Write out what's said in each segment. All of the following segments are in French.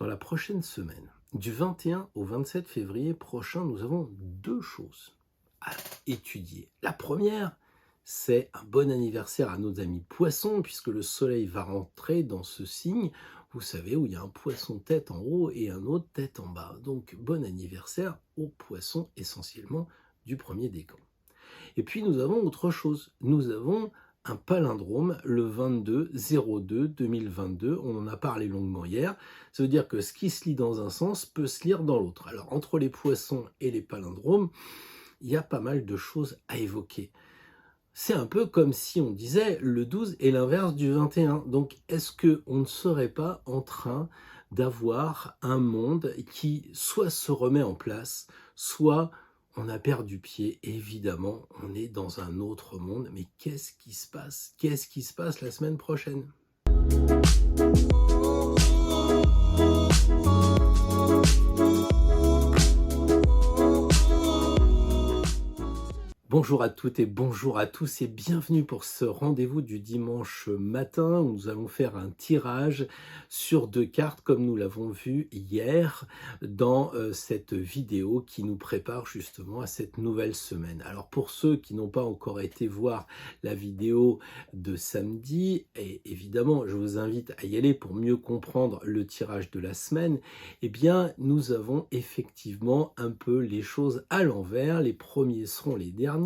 Dans la prochaine semaine, du 21 au 27 février prochain, nous avons deux choses à étudier. La première, c'est un bon anniversaire à nos amis poissons, puisque le soleil va rentrer dans ce signe, vous savez, où il y a un poisson tête en haut et un autre tête en bas. Donc, bon anniversaire aux poissons, essentiellement du premier décan. Et puis, nous avons autre chose. Nous avons un palindrome le 22-02-2022. On en a parlé longuement hier. Ça veut dire que ce qui se lit dans un sens peut se lire dans l'autre. Alors, entre les poissons et les palindromes, il y a pas mal de choses à évoquer. C'est un peu comme si on disait le 12 est l'inverse du 21. Donc, est-ce qu'on ne serait pas en train d'avoir un monde qui soit se remet en place, soit on a perdu pied? Évidemment, on est dans un autre monde. Mais qu'est-ce qui se passe? Qu'est-ce qui se passe la semaine prochaine? Bonjour à toutes et bonjour à tous et bienvenue pour ce rendez-vous du dimanche matin où nous allons faire un tirage sur deux cartes comme nous l'avons vu hier dans cette vidéo qui nous prépare justement à cette nouvelle semaine. Alors pour ceux qui n'ont pas encore été voir la vidéo de samedi, et évidemment je vous invite à y aller pour mieux comprendre le tirage de la semaine, eh bien nous avons effectivement un peu les choses à l'envers. Les premiers seront les derniers.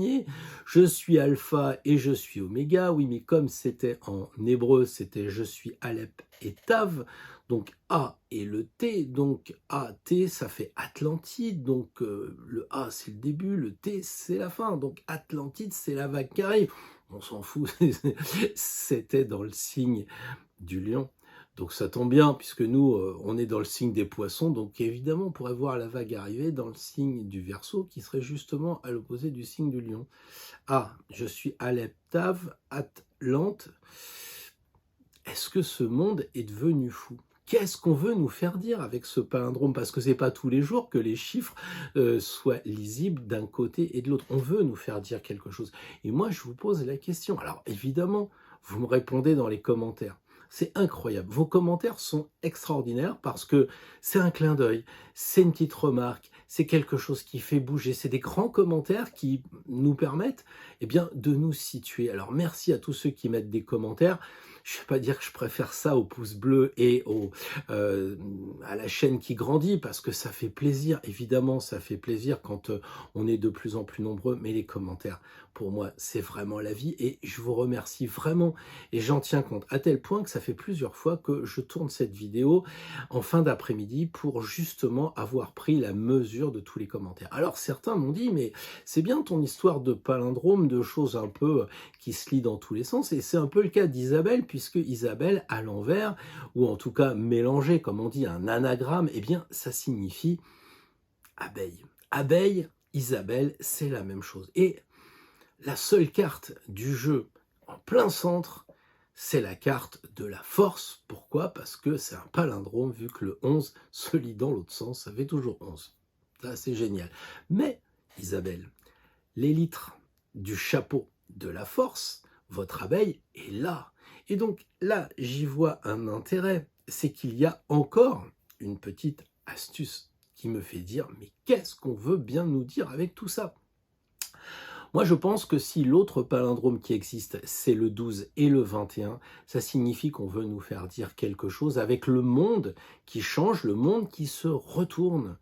Je suis alpha et je suis oméga. Oui, mais comme c'était en hébreu, c'était je suis Alep et Tav. Donc A et le T. Donc A, T, ça fait Atlantide. Donc le A, c'est le début. Le T, c'est la fin. Donc Atlantide, c'est la vague qui arrive. On s'en fout. C'était dans le signe du lion. Donc ça tombe bien, puisque nous, on est dans le signe des poissons, donc évidemment, on pourrait voir la vague arriver dans le signe du Verseau, qui serait justement à l'opposé du signe du Lion. Ah, je suis Alep Tav, Atlante. Est-ce que ce monde est devenu fou? Qu'est-ce qu'on veut nous faire dire avec ce palindrome? Parce que c'est pas tous les jours que les chiffres soient lisibles d'un côté et de l'autre. On veut nous faire dire quelque chose. Et moi, je vous pose la question. Alors, évidemment, vous me répondez dans les commentaires. C'est incroyable. Vos commentaires sont extraordinaires parce que c'est un clin d'œil, c'est une petite remarque, c'est quelque chose qui fait bouger. C'est des grands commentaires qui nous permettent de nous situer. Alors, merci à tous ceux qui mettent des commentaires. Je ne vais pas dire que je préfère ça au pouce bleu et à la chaîne qui grandit parce que ça fait plaisir. Évidemment, ça fait plaisir quand on est de plus en plus nombreux. Mais les commentaires, pour moi, c'est vraiment la vie. Et je vous remercie vraiment. Et j'en tiens compte à tel point que ça fait plusieurs fois que je tourne cette vidéo en fin d'après-midi pour justement avoir pris la mesure de tous les commentaires. Alors, certains m'ont dit, mais c'est bien ton histoire de palindrome, de choses un peu qui se lient dans tous les sens. Et c'est un peu le cas d'Isabelle, puisque Isabelle, à l'envers, ou en tout cas mélangé, comme on dit, un anagramme, ça signifie abeille. Abeille, Isabelle, c'est la même chose. Et la seule carte du jeu en plein centre, c'est la carte de la force. Pourquoi? Parce que c'est un palindrome, vu que le 11 se lit dans l'autre sens, ça fait toujours 11. Ça, c'est génial. Mais, Isabelle, l'élître du chapeau de la force, votre abeille est là. Et donc là, j'y vois un intérêt, c'est qu'il y a encore une petite astuce qui me fait dire, mais qu'est-ce qu'on veut bien nous dire avec tout ça? Moi, je pense que si l'autre palindrome qui existe, c'est le 12 et le 21, ça signifie qu'on veut nous faire dire quelque chose avec le monde qui change, le monde qui se retourne.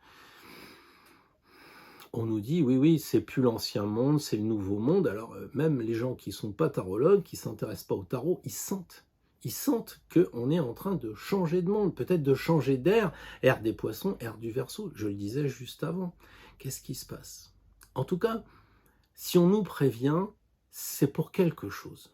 On nous dit, oui, c'est plus l'ancien monde, c'est le nouveau monde. Alors, même les gens qui ne sont pas tarologues, qui ne s'intéressent pas au tarot, ils sentent. Ils sentent qu'on est en train de changer de monde, peut-être de changer d'air, air des poissons, air du Verseau. Je le disais juste avant. Qu'est-ce qui se passe? En tout cas, si on nous prévient, c'est pour quelque chose.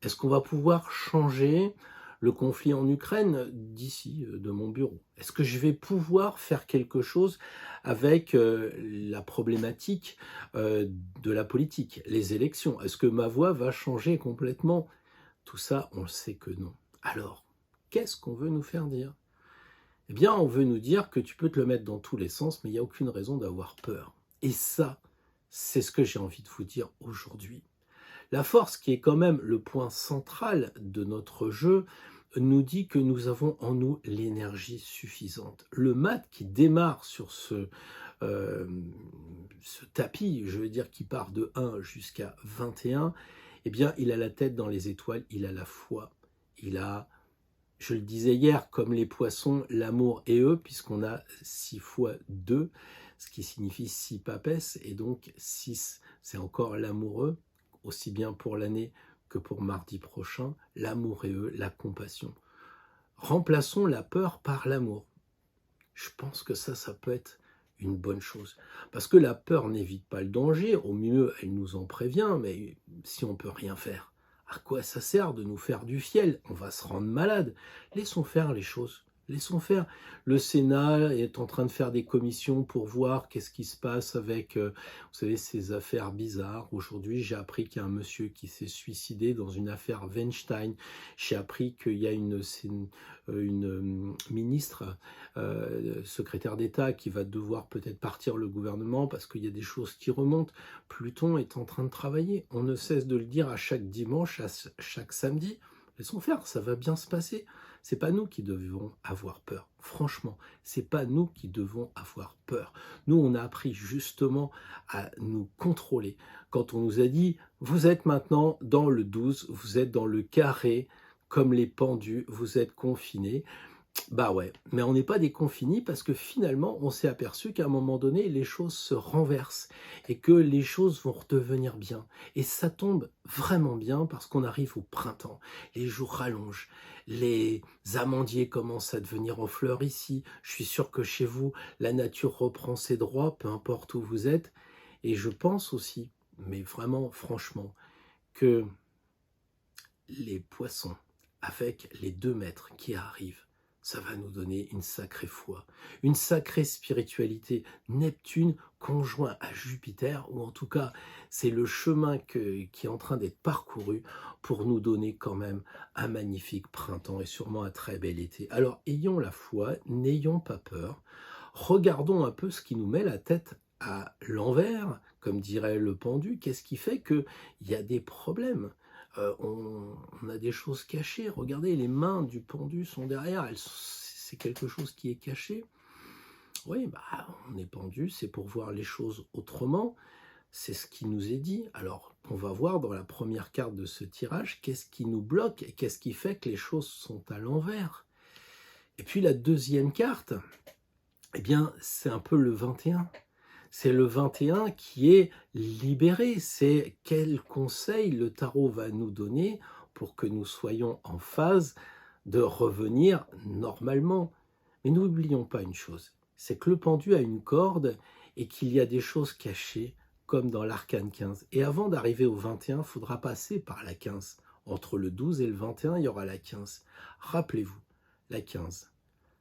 Est-ce qu'on va pouvoir changer le conflit en Ukraine d'ici, de mon bureau? Est-ce que je vais pouvoir faire quelque chose avec la problématique de la politique, les élections? Est-ce que ma voix va changer complètement? Tout ça, on le sait que non. Alors, qu'est-ce qu'on veut nous faire dire? On veut nous dire que tu peux te le mettre dans tous les sens, mais il n'y a aucune raison d'avoir peur. Et ça, c'est ce que j'ai envie de vous dire aujourd'hui. La force, qui est quand même le point central de notre jeu, nous dit que nous avons en nous l'énergie suffisante. Le mat qui démarre sur euh, ce tapis, je veux dire qui part de 1 jusqu'à 21, eh bien il a la tête dans les étoiles, il a la foi, il a, je le disais hier, comme les poissons, l'amour et eux, puisqu'on a 6 fois 2, ce qui signifie 6 papesses, et donc 6, c'est encore l'amoureux, aussi bien pour l'année que pour mardi prochain, l'amour et eux, la compassion. Remplaçons la peur par l'amour. Je pense que ça peut être une bonne chose. Parce que la peur n'évite pas le danger, au mieux elle nous en prévient, mais si on ne peut rien faire, à quoi ça sert de nous faire du fiel? On va se rendre malade. Laissons faire les choses. Laissons faire. Le Sénat est en train de faire des commissions pour voir qu'est-ce qui se passe avec, vous savez, ces affaires bizarres. Aujourd'hui, j'ai appris qu'il y a un monsieur qui s'est suicidé dans une affaire Weinstein. J'ai appris qu'il y a une ministre, secrétaire d'État, qui va devoir peut-être partir le gouvernement parce qu'il y a des choses qui remontent. Pluton est en train de travailler. On ne cesse de le dire à chaque dimanche, à chaque samedi. Laissons faire, ça va bien se passer. C'est pas nous qui devons avoir peur. Franchement, c'est pas nous qui devons avoir peur. Nous, on a appris justement à nous contrôler. Quand on nous a dit, vous êtes maintenant dans le 12, vous êtes dans le carré, comme les pendus, vous êtes confinés. Bah ouais, mais on n'est pas des confinis parce que finalement, on s'est aperçu qu'à un moment donné, les choses se renversent et que les choses vont redevenir bien. Et ça tombe vraiment bien parce qu'on arrive au printemps. Les jours rallongent, les amandiers commencent à devenir en fleurs ici. Je suis sûr que chez vous, la nature reprend ses droits, peu importe où vous êtes. Et je pense aussi, mais vraiment franchement, que les poissons, avec les 2 mètres qui arrivent, ça va nous donner une sacrée foi, une sacrée spiritualité. Neptune conjoint à Jupiter, ou en tout cas, c'est le chemin qui est en train d'être parcouru pour nous donner quand même un magnifique printemps et sûrement un très bel été. Alors, ayons la foi, n'ayons pas peur, regardons un peu ce qui nous met la tête à l'envers, comme dirait le pendu. Qu'est-ce qui fait qu'il y a des problèmes? On a des choses cachées. Regardez, les mains du pendu sont derrière. C'est quelque chose qui est caché. Oui, bah, on est pendu, c'est pour voir les choses autrement. C'est ce qui nous est dit. Alors, on va voir dans la première carte de ce tirage, qu'est-ce qui nous bloque et qu'est-ce qui fait que les choses sont à l'envers. Et puis la deuxième carte, eh bien, c'est un peu le 21. C'est le 21 qui est libéré. C'est quel conseil le tarot va nous donner pour que nous soyons en phase de revenir normalement. Mais n'oublions pas une chose, c'est que le pendu a une corde et qu'il y a des choses cachées comme dans l'arcane 15. Et avant d'arriver au 21, il faudra passer par la 15. Entre le 12 et le 21, il y aura la 15. Rappelez-vous, la 15,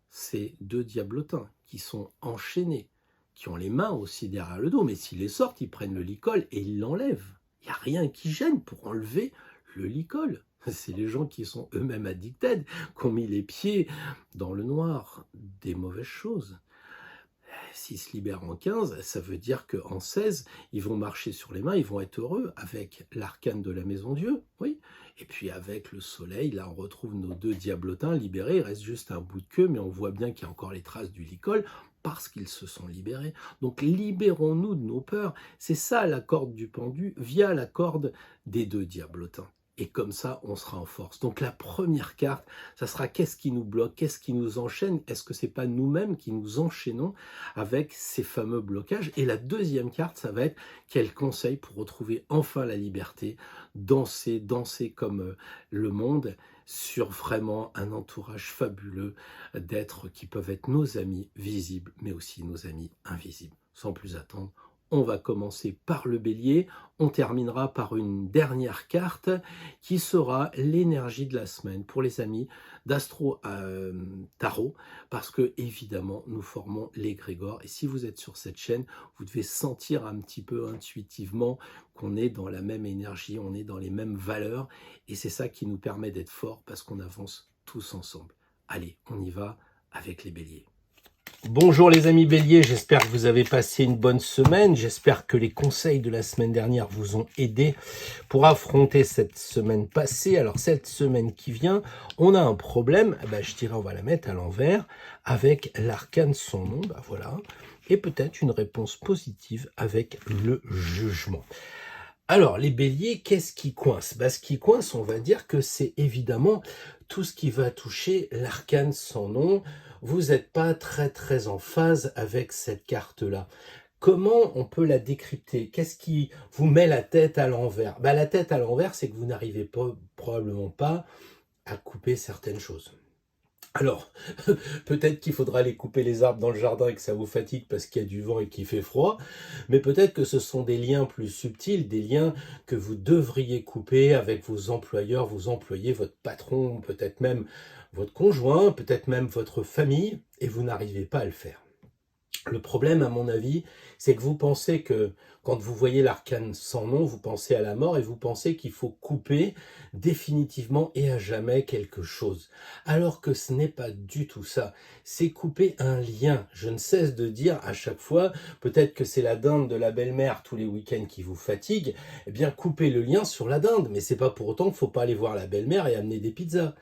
c'est 2 diablotins qui sont enchaînés, qui ont les mains aussi derrière le dos, mais s'ils les sortent, ils prennent le licol et ils l'enlèvent. Il n'y a rien qui gêne pour enlever le licol. C'est les gens qui sont eux-mêmes addicted, qui ont mis les pieds dans le noir des mauvaises choses. S'ils se libèrent en 15, ça veut dire qu'en 16, ils vont marcher sur les mains, ils vont être heureux avec l'arcane de la Maison Dieu, oui. Et puis avec le soleil, là on retrouve nos 2 diablotins libérés, il reste juste un bout de queue, mais on voit bien qu'il y a encore les traces du licol parce qu'ils se sont libérés. Donc libérons-nous de nos peurs. C'est ça la corde du pendu via la corde des 2 diablotins. Et comme ça, on sera en force. Donc la première carte, ça sera qu'est-ce qui nous bloque, qu'est-ce qui nous enchaîne? Est-ce que c'est pas nous-mêmes qui nous enchaînons avec ces fameux blocages? Et la deuxième carte, ça va être quel conseil pour retrouver enfin la liberté, danser comme le monde, sur vraiment un entourage fabuleux d'êtres qui peuvent être nos amis visibles, mais aussi nos amis invisibles. Sans plus attendre, on va commencer par le bélier, on terminera par une dernière carte qui sera l'énergie de la semaine pour les amis d'Astro Tarot, parce que évidemment nous formons l'égrégore et si vous êtes sur cette chaîne, vous devez sentir un petit peu intuitivement qu'on est dans la même énergie, on est dans les mêmes valeurs et c'est ça qui nous permet d'être forts parce qu'on avance tous ensemble. Allez, on y va avec les béliers. Bonjour les amis Bélier, j'espère que vous avez passé une bonne semaine, j'espère que les conseils de la semaine dernière vous ont aidé pour affronter cette semaine passée. Alors cette semaine qui vient, on a un problème, je dirais on va la mettre à l'envers avec l'arcane sans nom, voilà, et peut-être une réponse positive avec le jugement. Alors, les béliers, qu'est-ce qui coince? Ce qui coince, on va dire que c'est évidemment tout ce qui va toucher l'arcane sans nom. Vous n'êtes pas très en phase avec cette carte-là. Comment on peut la décrypter? Qu'est-ce qui vous met la tête à l'envers? La tête à l'envers, c'est que vous n'arrivez probablement pas à couper certaines choses. Alors, peut-être qu'il faudra aller couper les arbres dans le jardin et que ça vous fatigue parce qu'il y a du vent et qu'il fait froid, mais peut-être que ce sont des liens plus subtils, des liens que vous devriez couper avec vos employeurs, vos employés, votre patron, peut-être même votre conjoint, peut-être même votre famille, et vous n'arrivez pas à le faire. Le problème, à mon avis, c'est que vous pensez que quand vous voyez l'arcane sans nom, vous pensez à la mort et vous pensez qu'il faut couper définitivement et à jamais quelque chose. Alors que ce n'est pas du tout ça. C'est couper un lien. Je ne cesse de dire à chaque fois, peut-être que c'est la dinde de la belle-mère tous les week-ends qui vous fatigue, eh bien coupez le lien sur la dinde. Mais c'est pas pour autant qu'il ne faut pas aller voir la belle-mère et amener des pizzas.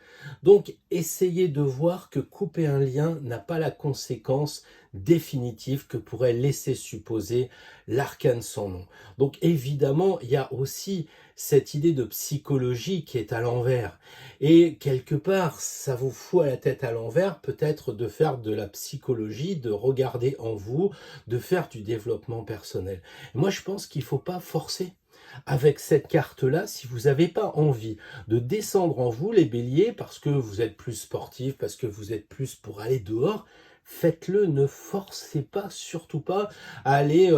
Donc essayez de voir que couper un lien n'a pas la conséquence définitive que pourrait laisser supposer l'arcane sans nom. Donc évidemment, il y a aussi cette idée de psychologie qui est à l'envers. Et quelque part, ça vous fout à la tête à l'envers, peut-être de faire de la psychologie, de regarder en vous, de faire du développement personnel. Moi, je pense qu'il ne faut pas forcer. Avec cette carte-là, si vous n'avez pas envie de descendre en vous, les béliers, parce que vous êtes plus sportif, parce que vous êtes plus pour aller dehors, faites-le, ne forcez pas, surtout pas, à aller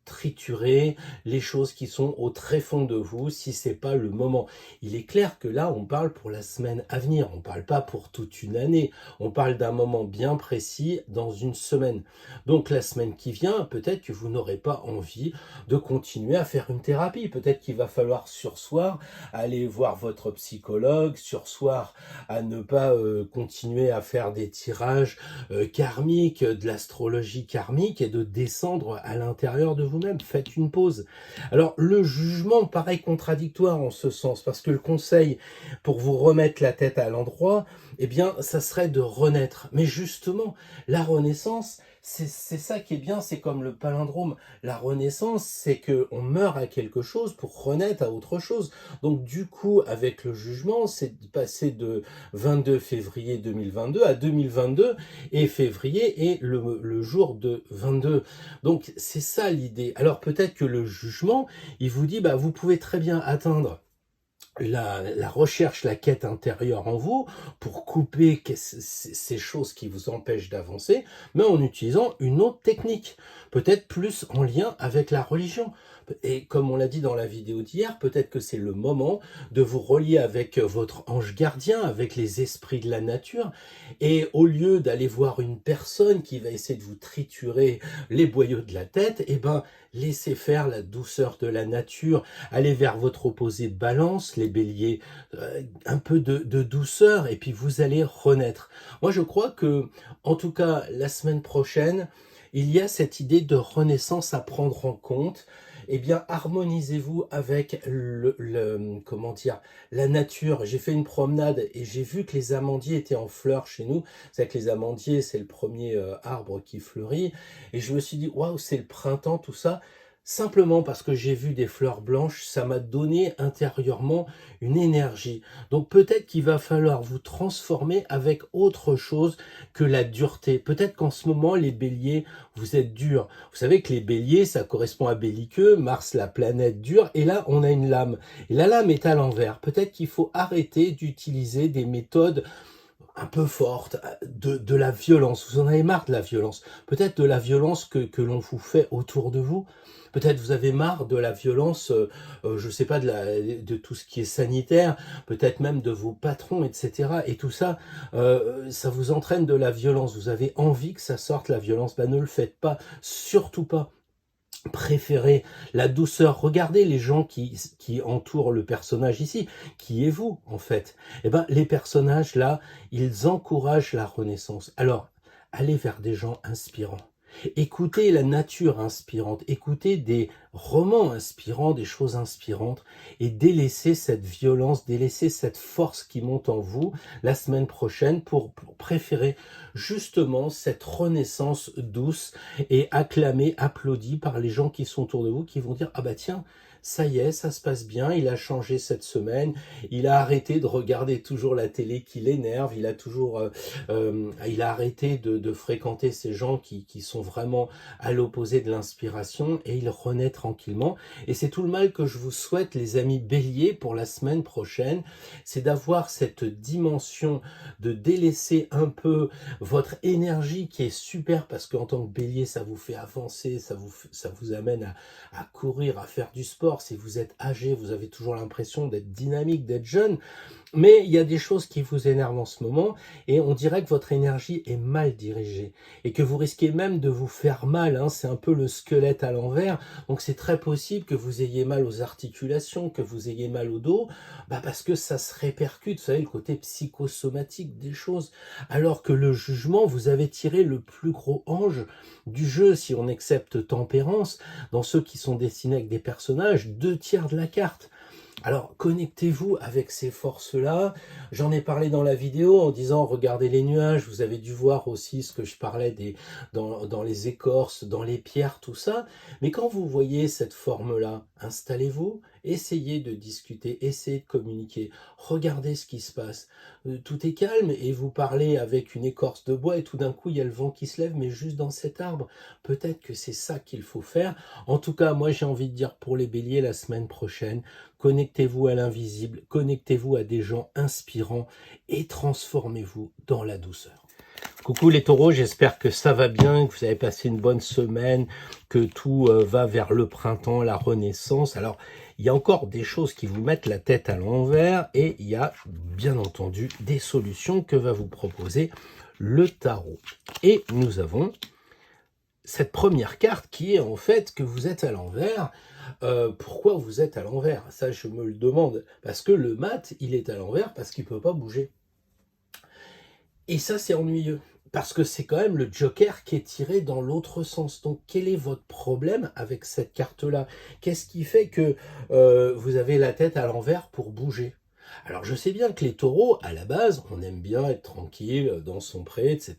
triturer les choses qui sont au tréfonds de vous si c'est pas le moment. Il est clair que là, on parle pour la semaine à venir, on parle pas pour toute une année, on parle d'un moment bien précis dans une semaine. Donc la semaine qui vient, peut-être que vous n'aurez pas envie de continuer à faire une thérapie. Peut-être qu'il va falloir surseoir, aller voir votre psychologue, surseoir à ne pas continuer à faire des tirages karmique, de l'astrologie karmique et de descendre à l'intérieur de vous-même. Faites une pause. Alors, le jugement paraît contradictoire en ce sens, parce que le conseil pour vous remettre la tête à l'endroit, eh bien, ça serait de renaître. Mais justement, la renaissance, c'est ça qui est bien, c'est comme le palindrome. La renaissance, c'est qu'on meurt à quelque chose pour renaître à autre chose. Donc, du coup, avec le jugement, c'est de passer de 22 février 2022 à 2022, et février est le jour de 22. Donc, c'est ça l'idée. Alors, peut-être que le jugement, il vous dit, vous pouvez très bien atteindre la recherche, la quête intérieure en vous pour couper ces choses qui vous empêchent d'avancer, mais en utilisant une autre technique, peut-être plus en lien avec la religion. Et comme on l'a dit dans la vidéo d'hier, peut-être que c'est le moment de vous relier avec votre ange gardien, avec les esprits de la nature, et au lieu d'aller voir une personne qui va essayer de vous triturer les boyaux de la tête, laissez faire la douceur de la nature, allez vers votre opposé balance, les béliers, un peu de douceur, et puis vous allez renaître. Moi, je crois que, en tout cas, la semaine prochaine, il y a cette idée de renaissance à prendre en compte. Eh bien, harmonisez-vous avec comment dire, la nature. J'ai fait une promenade et j'ai vu que les amandiers étaient en fleurs chez nous. C'est que les amandiers, c'est le premier arbre qui fleurit. Et je me suis dit, waouh, c'est le printemps, tout ça. Simplement parce que j'ai vu des fleurs blanches, ça m'a donné intérieurement une énergie. Donc peut-être qu'il va falloir vous transformer avec autre chose que la dureté. Peut-être qu'en ce moment, les béliers, vous êtes durs. Vous savez que les béliers, ça correspond à belliqueux, Mars, la planète dure, et là, on a une lame. Et la lame est à l'envers. Peut-être qu'il faut arrêter d'utiliser des méthodes un peu fortes, de la violence. Vous en avez marre de la violence. Peut-être de la violence que l'on vous fait autour de vous. Peut-être vous avez marre de la violence, je sais pas, de tout ce qui est sanitaire, peut-être même de vos patrons, etc. Et tout ça, ça vous entraîne de la violence. Vous avez envie que ça sorte la violence. Ne le faites pas, surtout pas. Préférez la douceur. Regardez les gens qui entourent le personnage ici. Qui est vous, en fait? Les personnages, là, ils encouragent la renaissance. Alors, allez vers des gens inspirants. Écoutez la nature inspirante, écoutez des romans inspirants, des choses inspirantes et délaissez cette violence, délaissez cette force qui monte en vous la semaine prochaine pour préférer justement cette renaissance douce et acclamée, applaudie par les gens qui sont autour de vous, qui vont dire « Ah bah tiens, ça y est, ça se passe bien, il a changé cette semaine, il a arrêté de regarder toujours la télé qui l'énerve, il a arrêté de fréquenter ces gens qui sont vraiment à l'opposé de l'inspiration et il renaît tranquillement. » Et c'est tout le mal que je vous souhaite, les amis béliers, pour la semaine prochaine, c'est d'avoir cette dimension de délaisser un peu votre énergie qui est super parce qu'en tant que bélier, ça vous fait avancer, ça vous amène à courir, à faire du sport. Si vous êtes âgé, vous avez toujours l'impression d'être dynamique, d'être jeune. Mais il y a des choses qui vous énervent en ce moment et on dirait que votre énergie est mal dirigée et que vous risquez même de vous faire mal, hein. C'est un peu le squelette à l'envers, donc c'est très possible que vous ayez mal aux articulations, que vous ayez mal au dos, parce que ça se répercute, vous savez, le côté psychosomatique des choses. Alors que le jugement, vous avez tiré le plus gros ange du jeu, si on accepte tempérance, dans ceux qui sont dessinés avec des personnages, 2/3 de la carte. Alors, connectez-vous avec ces forces-là. J'en ai parlé dans la vidéo en disant, regardez les nuages, vous avez dû voir aussi ce que je parlais dans les écorces, dans les pierres, tout ça. Mais quand vous voyez cette forme-là, installez-vous, essayez de discuter, essayez de communiquer, regardez ce qui se passe. Tout est calme et vous parlez avec une écorce de bois et tout d'un coup, il y a le vent qui se lève, mais juste dans cet arbre. Peut-être que c'est ça qu'il faut faire. En tout cas, moi, j'ai envie de dire pour les béliers la semaine prochaine, connectez-vous à l'invisible, connectez-vous à des gens inspirants et transformez-vous dans la douceur. Coucou les taureaux, j'espère que ça va bien, que vous avez passé une bonne semaine, que tout va vers le printemps, la renaissance. Alors, il y a encore des choses qui vous mettent la tête à l'envers et il y a bien entendu des solutions que va vous proposer le tarot. Et nous avons cette première carte qui est en fait que vous êtes à l'envers. Pourquoi vous êtes à l'envers? Ça, je me le demande. Parce que le mat, il est à l'envers parce qu'il ne peut pas bouger. Et ça, c'est ennuyeux. Parce que c'est quand même le joker qui est tiré dans l'autre sens. Donc, quel est votre problème avec cette carte-là? Qu'est-ce qui fait que vous avez la tête à l'envers pour bouger? Alors, je sais bien que les taureaux, à la base, on aime bien être tranquille dans son pré, etc.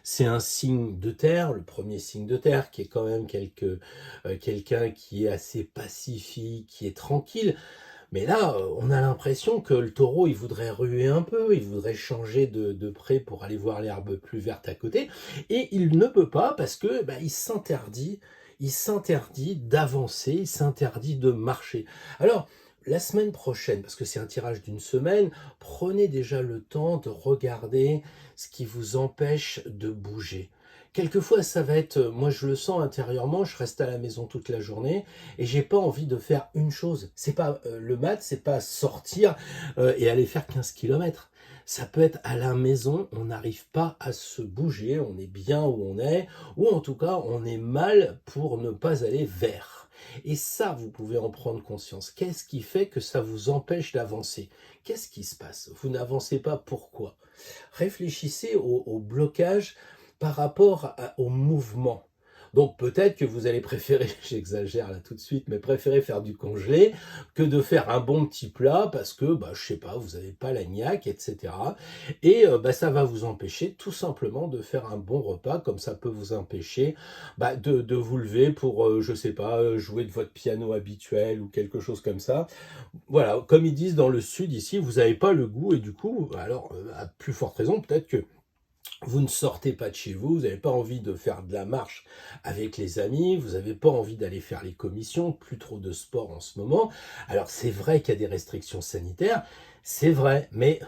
C'est un signe de terre, le premier signe de terre, qui est quand même quelqu'un qui est assez pacifique, qui est tranquille. Mais là, on a l'impression que le taureau, il voudrait ruer un peu, il voudrait changer de pré pour aller voir l'herbe plus verte à côté, et il ne peut pas parce que il s'interdit d'avancer, il s'interdit de marcher. Alors, la semaine prochaine, parce que c'est un tirage d'une semaine, prenez déjà le temps de regarder ce qui vous empêche de bouger. Quelquefois, ça va être, moi je le sens intérieurement, je reste à la maison toute la journée et j'ai pas envie de faire une chose. C'est pas le mat, c'est pas sortir et aller faire 15 km. Ça peut être à la maison, on n'arrive pas à se bouger, on est bien où on est, ou en tout cas on est mal pour ne pas aller vers. Et ça, vous pouvez en prendre conscience. Qu'est-ce qui fait que ça vous empêche d'avancer? Qu'est-ce qui se passe? Vous n'avancez pas, pourquoi? Réfléchissez au blocage par rapport au mouvement. Donc peut-être que vous allez préférer, j'exagère là tout de suite, mais préférer faire du congelé que de faire un bon petit plat parce que, je sais pas, vous n'avez pas la niaque, etc. Et ça va vous empêcher tout simplement de faire un bon repas, comme ça peut vous empêcher de vous lever pour, je sais pas, jouer de votre piano habituel ou quelque chose comme ça. Voilà, comme ils disent dans le sud ici, vous n'avez pas le goût et du coup, alors à plus forte raison, peut-être que vous ne sortez pas de chez vous, vous n'avez pas envie de faire de la marche avec les amis, vous n'avez pas envie d'aller faire les commissions, plus trop de sport en ce moment. Alors c'est vrai qu'il y a des restrictions sanitaires, c'est vrai, mais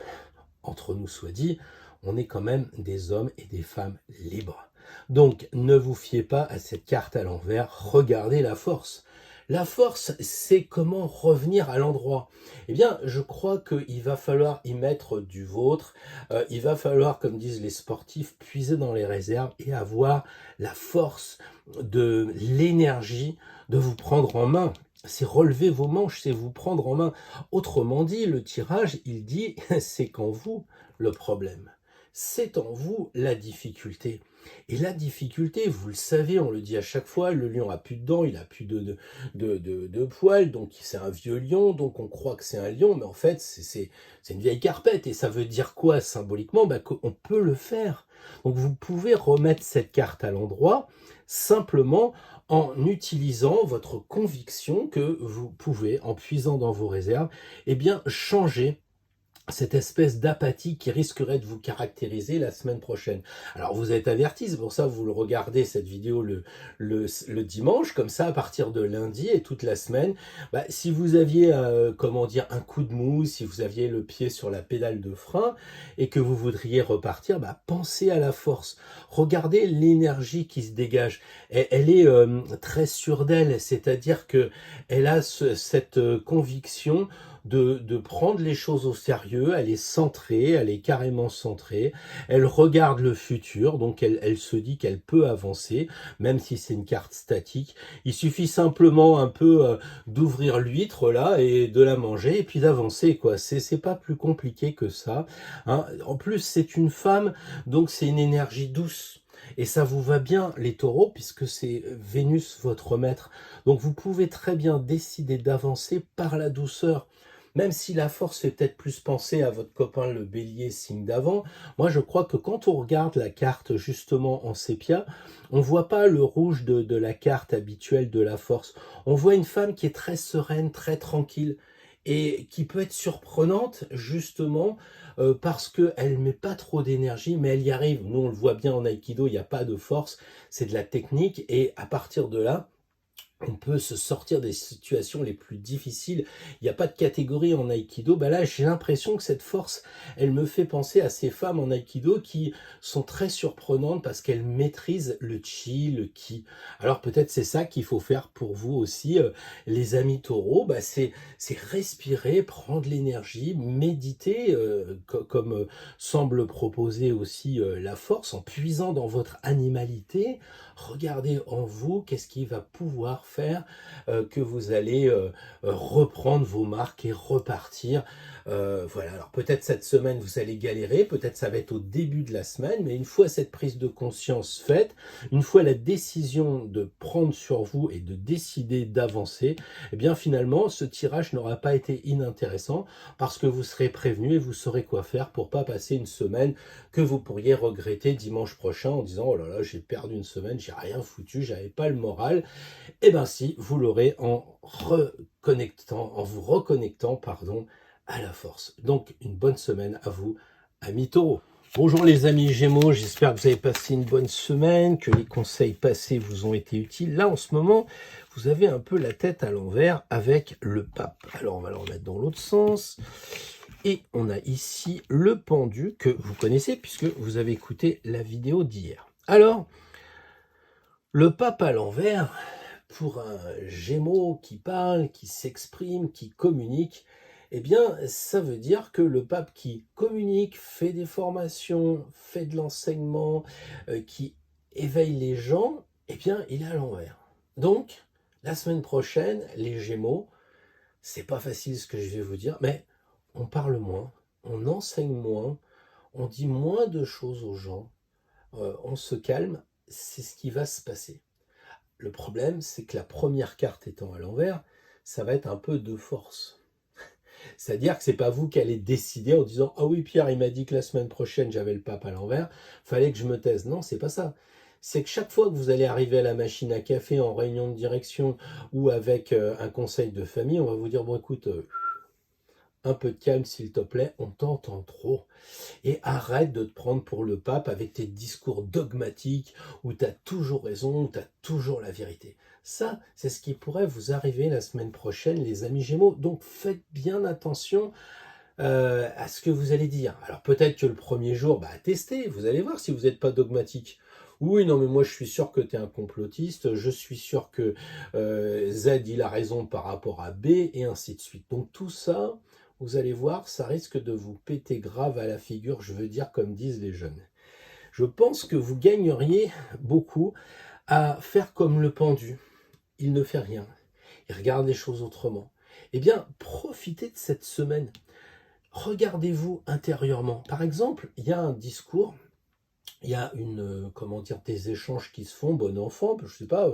entre nous soit dit, on est quand même des hommes et des femmes libres. Donc ne vous fiez pas à cette carte à l'envers, regardez la force. La force, c'est comment revenir à l'endroit. Eh bien, je crois qu'il va falloir y mettre du vôtre. Il va falloir, comme disent les sportifs, puiser dans les réserves et avoir la force de l'énergie de vous prendre en main. C'est relever vos manches, c'est vous prendre en main. Autrement dit, le tirage, il dit, c'est qu'en vous le problème. C'est en vous la difficulté. Et la difficulté, vous le savez, on le dit à chaque fois, le lion a plus de dents, il a plus de poils, donc c'est un vieux lion, donc on croit que c'est un lion, mais en fait c'est une vieille carpette. Et ça veut dire quoi symboliquement? Qu'on peut le faire. Donc vous pouvez remettre cette carte à l'endroit simplement en utilisant votre conviction que vous pouvez, en puisant dans vos réserves, eh bien changer cette espèce d'apathie qui risquerait de vous caractériser la semaine prochaine. Alors vous êtes averti, c'est pour ça que vous le regardez cette vidéo le dimanche, comme ça à partir de lundi et toute la semaine, si vous aviez comment dire, un coup de mou, si vous aviez le pied sur la pédale de frein et que vous voudriez repartir, pensez à la force, regardez l'énergie qui se dégage. Elle est très sûre d'elle, c'est-à-dire que elle a cette conviction de prendre les choses au sérieux, elle est centrée, elle est carrément centrée, elle regarde le futur, donc elle se dit qu'elle peut avancer, même si c'est une carte statique. Il suffit simplement un peu d'ouvrir l'huître là et de la manger et puis d'avancer, quoi. C'est pas plus compliqué que ça, hein. En plus, c'est une femme, donc c'est une énergie douce. Et ça vous va bien, les taureaux, puisque c'est Vénus, votre maître. Donc vous pouvez très bien décider d'avancer par la douceur. Même si la force fait peut-être plus penser à votre copain le bélier, signe d'avant, moi je crois que quand on regarde la carte justement en sépia, on voit pas le rouge de la carte habituelle de la force. On voit une femme qui est très sereine, très tranquille, et qui peut être surprenante justement parce qu'elle ne met pas trop d'énergie, mais elle y arrive. Nous on le voit bien en aïkido, il n'y a pas de force, c'est de la technique, et à partir de là, on peut se sortir des situations les plus difficiles. Il n'y a pas de catégorie en aïkido. Là, j'ai l'impression que cette force, elle me fait penser à ces femmes en aïkido qui sont très surprenantes parce qu'elles maîtrisent le chi, le ki. Alors peut-être c'est ça qu'il faut faire pour vous aussi, les amis taureaux. C'est respirer, prendre l'énergie, méditer, comme semble proposer aussi la force, en puisant dans votre animalité. Regardez en vous qu'est-ce qui va pouvoir faire que vous allez reprendre vos marques et repartir. Voilà, alors peut-être cette semaine vous allez galérer, peut-être ça va être au début de la semaine, mais une fois cette prise de conscience faite, une fois la décision de prendre sur vous et de décider d'avancer, eh bien finalement ce tirage n'aura pas été inintéressant parce que vous serez prévenu et vous saurez quoi faire pour pas passer une semaine que vous pourriez regretter dimanche prochain en disant « Oh là là, j'ai perdu une semaine, j'ai rien foutu, j'avais pas le moral ». Eh bien si, vous l'aurez en vous reconnectant, pardon, à la force. Donc une bonne semaine à vous, amis taureaux. Bonjour les amis Gémeaux, j'espère que vous avez passé une bonne semaine, que les conseils passés vous ont été utiles. Là en ce moment, vous avez un peu la tête à l'envers avec le pape. Alors on va le remettre dans l'autre sens. Et on a ici le pendu que vous connaissez puisque vous avez écouté la vidéo d'hier. Alors, le pape à l'envers, pour un Gémeaux qui parle, qui s'exprime, qui communique, eh bien, ça veut dire que le pape qui communique, fait des formations, fait de l'enseignement, qui éveille les gens, eh bien, il est à l'envers. Donc, la semaine prochaine, les Gémeaux, c'est pas facile ce que je vais vous dire, mais on parle moins, on enseigne moins, on dit moins de choses aux gens, on se calme, c'est ce qui va se passer. Le problème, c'est que la première carte étant à l'envers, ça va être un peu de force. C'est-à-dire que c'est pas vous qui allez décider en disant « Ah oui, Pierre, il m'a dit que la semaine prochaine, j'avais le pape à l'envers, fallait que je me taise. » Non, c'est pas ça. C'est que chaque fois que vous allez arriver à la machine à café en réunion de direction ou avec un conseil de famille, on va vous dire « Bon, écoute, un peu de calme, s'il te plaît, on t'entend trop. Et arrête de te prendre pour le pape avec tes discours dogmatiques où tu as toujours raison, où tu as toujours la vérité. » Ça, c'est ce qui pourrait vous arriver la semaine prochaine, les amis Gémeaux. Donc, faites bien attention à ce que vous allez dire. Alors, peut-être que le premier jour, testez, vous allez voir si vous n'êtes pas dogmatique. Oui, non, mais moi, je suis sûr que tu es un complotiste, je suis sûr que Z, il a raison par rapport à B, et ainsi de suite. Donc, tout ça, vous allez voir, ça risque de vous péter grave à la figure, je veux dire, comme disent les jeunes. Je pense que vous gagneriez beaucoup à faire comme le pendu. Il ne fait rien. Il regarde les choses autrement. Eh bien, profitez de cette semaine. Regardez-vous intérieurement. Par exemple, il y a un discours il y a comment dire, des échanges qui se font, bon enfant, je sais pas,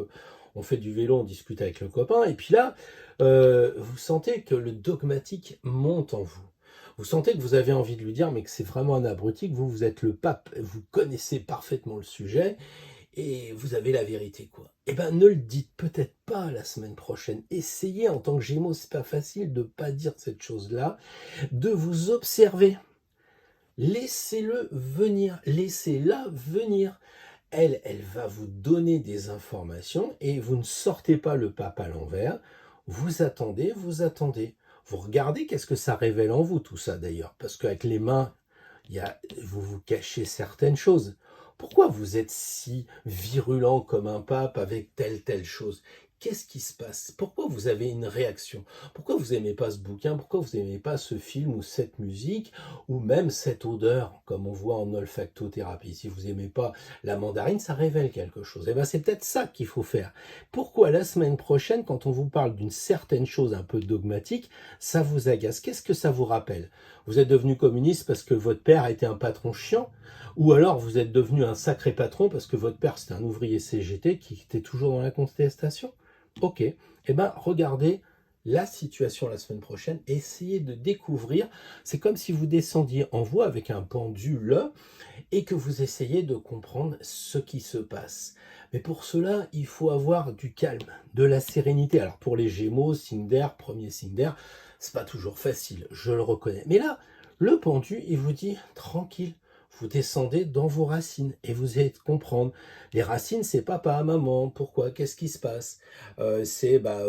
on fait du vélo, on discute avec le copain, et puis là, vous sentez que le dogmatique monte en vous. Vous sentez que vous avez envie de lui dire, mais que c'est vraiment un abruti, que vous êtes le pape, vous connaissez parfaitement le sujet, et vous avez la vérité, quoi. Eh ben, ne le dites peut-être pas la semaine prochaine. Essayez, en tant que Gémeaux, c'est pas facile de pas dire cette chose-là, de vous observer. Laissez-le venir, laissez-la venir. Elle va vous donner des informations et vous ne sortez pas le pape à l'envers. Vous attendez, vous attendez. Vous regardez qu'est-ce que ça révèle en vous, tout ça d'ailleurs. Parce qu'avec les mains, vous vous cachez certaines choses. Pourquoi vous êtes si virulent comme un pape avec telle chose? Qu'est-ce qui se passe? Pourquoi vous avez une réaction? Pourquoi vous n'aimez pas ce bouquin? Pourquoi vous n'aimez pas ce film ou cette musique? Ou même cette odeur, comme on voit en olfactothérapie? Si vous n'aimez pas la mandarine, ça révèle quelque chose. Et bien c'est peut-être ça qu'il faut faire. Pourquoi la semaine prochaine, quand on vous parle d'une certaine chose un peu dogmatique, ça vous agace? Qu'est-ce que ça vous rappelle? Vous êtes devenu communiste parce que votre père a été un patron chiant? Ou alors vous êtes devenu un sacré patron parce que votre père c'était un ouvrier CGT qui était toujours dans la contestation? Ok, eh bien regardez la situation la semaine prochaine, essayez de découvrir, c'est comme si vous descendiez en vous avec un pendule et que vous essayez de comprendre ce qui se passe. Mais pour cela, il faut avoir du calme, de la sérénité. Alors pour les Gémeaux, signe d'air, premier signe d'air, c'est pas toujours facile, je le reconnais. Mais là, le pendu, il vous dit tranquille. Vous descendez dans vos racines et vous allez comprendre. Les racines, c'est papa, maman. Pourquoi? Qu'est-ce qui se passe? Je sais pas.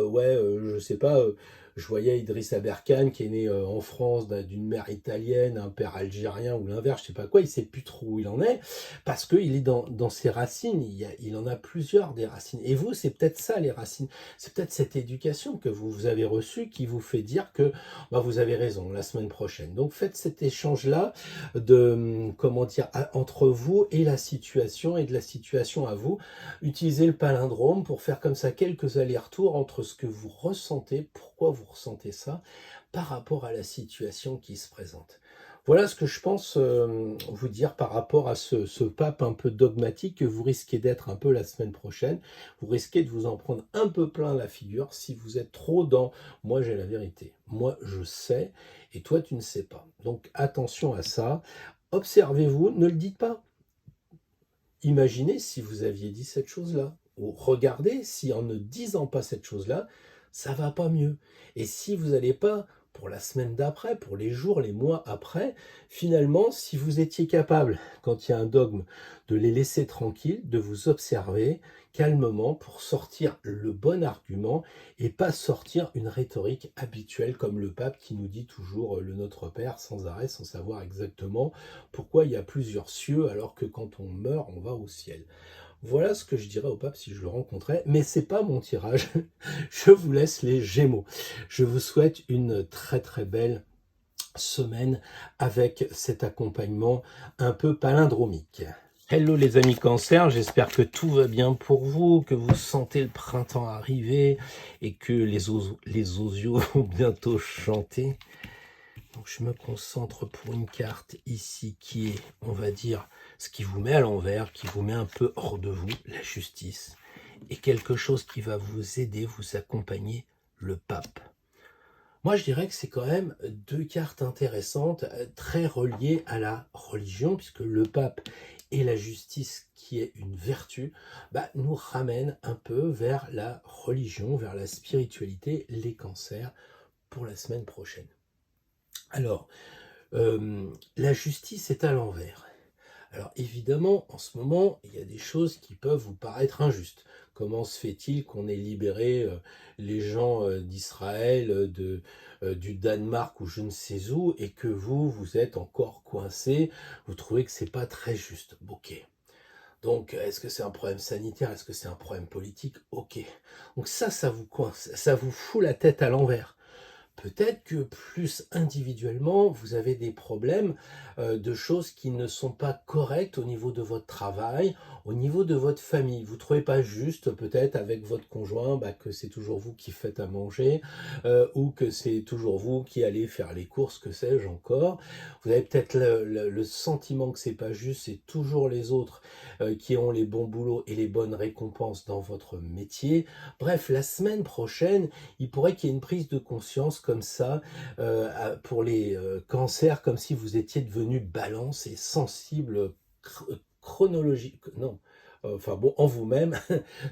Je voyais Idriss Aberkane qui est né en France d'une mère italienne, un père algérien ou l'inverse, je sais pas quoi. Il sait plus trop où il en est parce qu'il est dans ses racines. Il en a plusieurs des racines. Et vous, c'est peut-être ça les racines. C'est peut-être cette éducation que vous avez reçue qui vous fait dire que vous avez raison la semaine prochaine. Donc faites cet échange-là de comment dire entre vous et la situation et de la situation à vous. Utilisez le palindrome pour faire comme ça quelques allers-retours entre ce que vous ressentez, pourquoi vous ressentez ça, par rapport à la situation qui se présente. Voilà ce que je pense vous dire par rapport à ce pape un peu dogmatique que vous risquez d'être un peu la semaine prochaine. Vous risquez de vous en prendre un peu plein la figure si vous êtes trop dans « moi j'ai la vérité, moi je sais et toi tu ne sais pas ». Donc attention à ça, observez-vous, ne le dites pas. Imaginez si vous aviez dit cette chose-là, ou regardez si en ne disant pas cette chose-là, ça va pas mieux. Et si vous n'allez pas, pour la semaine d'après, pour les jours, les mois après, finalement, si vous étiez capable, quand il y a un dogme, de les laisser tranquilles, de vous observer calmement pour sortir le bon argument et pas sortir une rhétorique habituelle comme le pape qui nous dit toujours le Notre Père sans arrêt, sans savoir exactement pourquoi il y a plusieurs cieux alors que quand on meurt, on va au ciel. Voilà ce que je dirais au pape si je le rencontrais, mais c'est pas mon tirage. Je vous laisse les Gémeaux. Je vous souhaite une très très belle semaine avec cet accompagnement un peu palindromique. Hello les amis Cancer, j'espère que tout va bien pour vous, que vous sentez le printemps arriver et que les osios vont bientôt chanter. Donc je me concentre pour une carte ici qui est, on va dire, ce qui vous met à l'envers, qui vous met un peu hors de vous, la justice, et quelque chose qui va vous aider, vous accompagner, le pape. Moi je dirais que c'est quand même deux cartes intéressantes, très reliées à la religion, puisque le pape et la justice, qui est une vertu, nous ramènent un peu vers la religion, vers la spiritualité, les cancers, pour la semaine prochaine. Alors, la justice est à l'envers. Alors évidemment, en ce moment, il y a des choses qui peuvent vous paraître injustes. Comment se fait-il qu'on ait libéré les gens d'Israël, du Danemark ou je ne sais où, et que vous êtes encore coincé, vous trouvez que c'est pas très juste. Ok. Donc, est-ce que c'est un problème sanitaire? Est-ce que c'est un problème politique? Ok. Donc ça vous coince, ça vous fout la tête à l'envers. Peut-être que plus individuellement, vous avez des problèmes de choses qui ne sont pas correctes au niveau de votre travail, au niveau de votre famille. Vous ne trouvez pas juste, peut-être avec votre conjoint, que c'est toujours vous qui faites à manger, ou que c'est toujours vous qui allez faire les courses, que sais-je encore. Vous avez peut-être le sentiment que c'est pas juste, c'est toujours les autres qui ont les bons boulots et les bonnes récompenses dans votre métier. Bref, la semaine prochaine, il pourrait qu'il y ait une prise de conscience comme ça pour les cancers, comme si vous étiez devenu balance et sensible chronologique, non, enfin bon, en vous-même,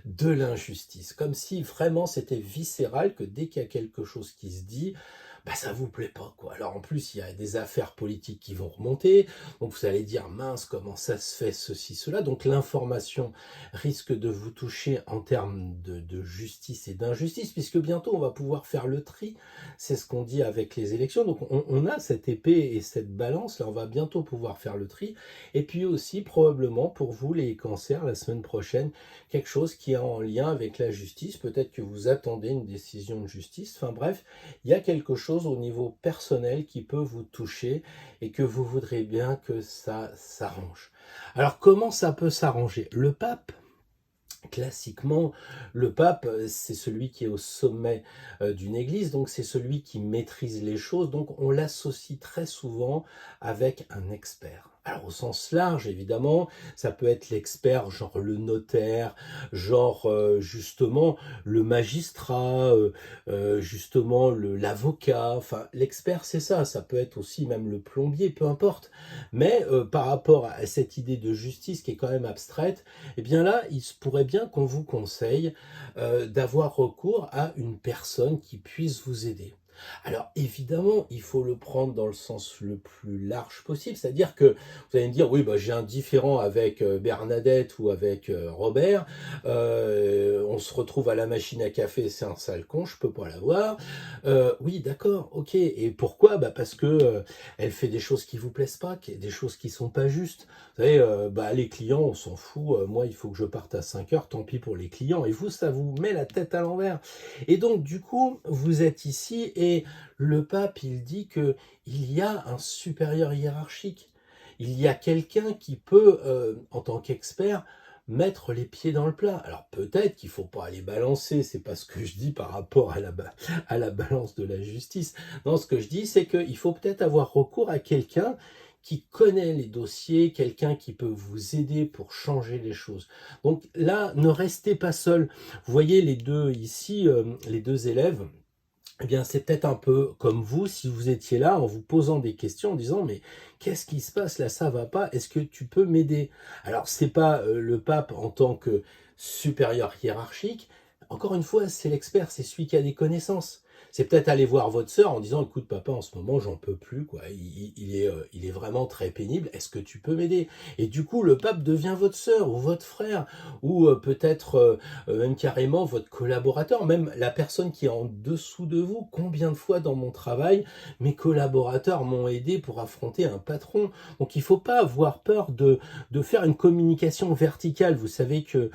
de l'injustice. Comme si vraiment c'était viscéral, que dès qu'il y a quelque chose qui se dit, ça vous plaît pas, quoi. Alors en plus, il y a des affaires politiques qui vont remonter, donc vous allez dire, mince, comment ça se fait, ceci, cela. Donc l'information risque de vous toucher en termes de justice et d'injustice, puisque bientôt on va pouvoir faire le tri, c'est ce qu'on dit avec les élections. Donc on a cette épée et cette balance, là on va bientôt pouvoir faire le tri, et puis aussi probablement pour vous les cancers, la semaine prochaine, quelque chose qui est en lien avec la justice, peut-être que vous attendez une décision de justice, enfin bref, il y a quelque chose au niveau personnel qui peut vous toucher et que vous voudrez bien que ça s'arrange. Alors comment ça peut s'arranger? Le pape, classiquement, le pape, c'est celui qui est au sommet d'une église, donc c'est celui qui maîtrise les choses, donc on l'associe très souvent avec un expert. Alors au sens large, évidemment, ça peut être l'expert, genre le notaire, genre justement le magistrat, justement l'avocat, enfin l'expert c'est ça peut être aussi même le plombier, peu importe. Mais par rapport à cette idée de justice qui est quand même abstraite, eh bien là, il se pourrait bien qu'on vous conseille d'avoir recours à une personne qui puisse vous aider. Alors évidemment, il faut le prendre dans le sens le plus large possible, c'est-à-dire que vous allez me dire, oui, j'ai un différend avec Bernadette ou avec Robert, on se retrouve à la machine à café, c'est un sale con, je peux pas l'avoir. Oui, d'accord, ok. Et pourquoi? Parce que elle fait des choses qui vous plaisent pas, des choses qui sont pas justes. Vous savez, les clients, on s'en fout. Moi, il faut que je parte à 5 heures, tant pis pour les clients. Et vous, ça vous met la tête à l'envers. Et donc, du coup, vous êtes ici et le pape, il dit que il y a un supérieur hiérarchique. Il y a quelqu'un qui peut, en tant qu'expert, mettre les pieds dans le plat. Alors peut-être qu'il faut pas aller balancer, c'est pas ce que je dis par rapport à la balance de la justice. Non, ce que je dis, c'est qu'il faut peut-être avoir recours à quelqu'un qui connaît les dossiers, quelqu'un qui peut vous aider pour changer les choses. Donc là, ne restez pas seul. Vous voyez les deux ici, les deux élèves, eh bien, c'est peut-être un peu comme vous, si vous étiez là en vous posant des questions, en disant, mais qu'est-ce qui se passe là, ça va pas, est-ce que tu peux m'aider? Alors, c'est pas le pape en tant que supérieur hiérarchique, encore une fois, c'est l'expert, c'est celui qui a des connaissances. C'est peut-être aller voir votre sœur en disant, écoute papa, en ce moment, j'en peux plus, quoi. Il est vraiment très pénible, est-ce que tu peux m'aider? Et du coup, le pape devient votre sœur ou votre frère, ou peut-être même carrément votre collaborateur, même la personne qui est en dessous de vous. Combien de fois dans mon travail, mes collaborateurs m'ont aidé pour affronter un patron. Donc il ne faut pas avoir peur de faire une communication verticale. Vous savez que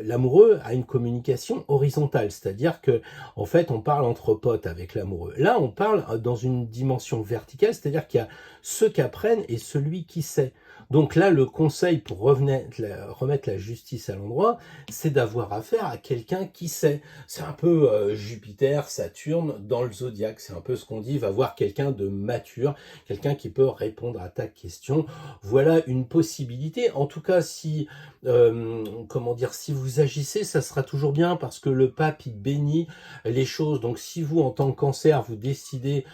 l'amoureux a une communication horizontale, c'est-à-dire que en fait on parle entre potes avec l'amoureux. Là on parle dans une dimension verticale, c'est-à-dire qu'il y a ceux qui apprennent et celui qui sait. Donc là, le conseil pour remettre la justice à l'endroit, c'est d'avoir affaire à quelqu'un qui sait. C'est un peu Jupiter, Saturne dans le zodiaque. C'est un peu ce qu'on dit, va voir quelqu'un de mature, quelqu'un qui peut répondre à ta question. Voilà une possibilité. En tout cas, si si vous agissez, ça sera toujours bien parce que le pape, il bénit les choses. Donc si vous, en tant que cancer, vous décidez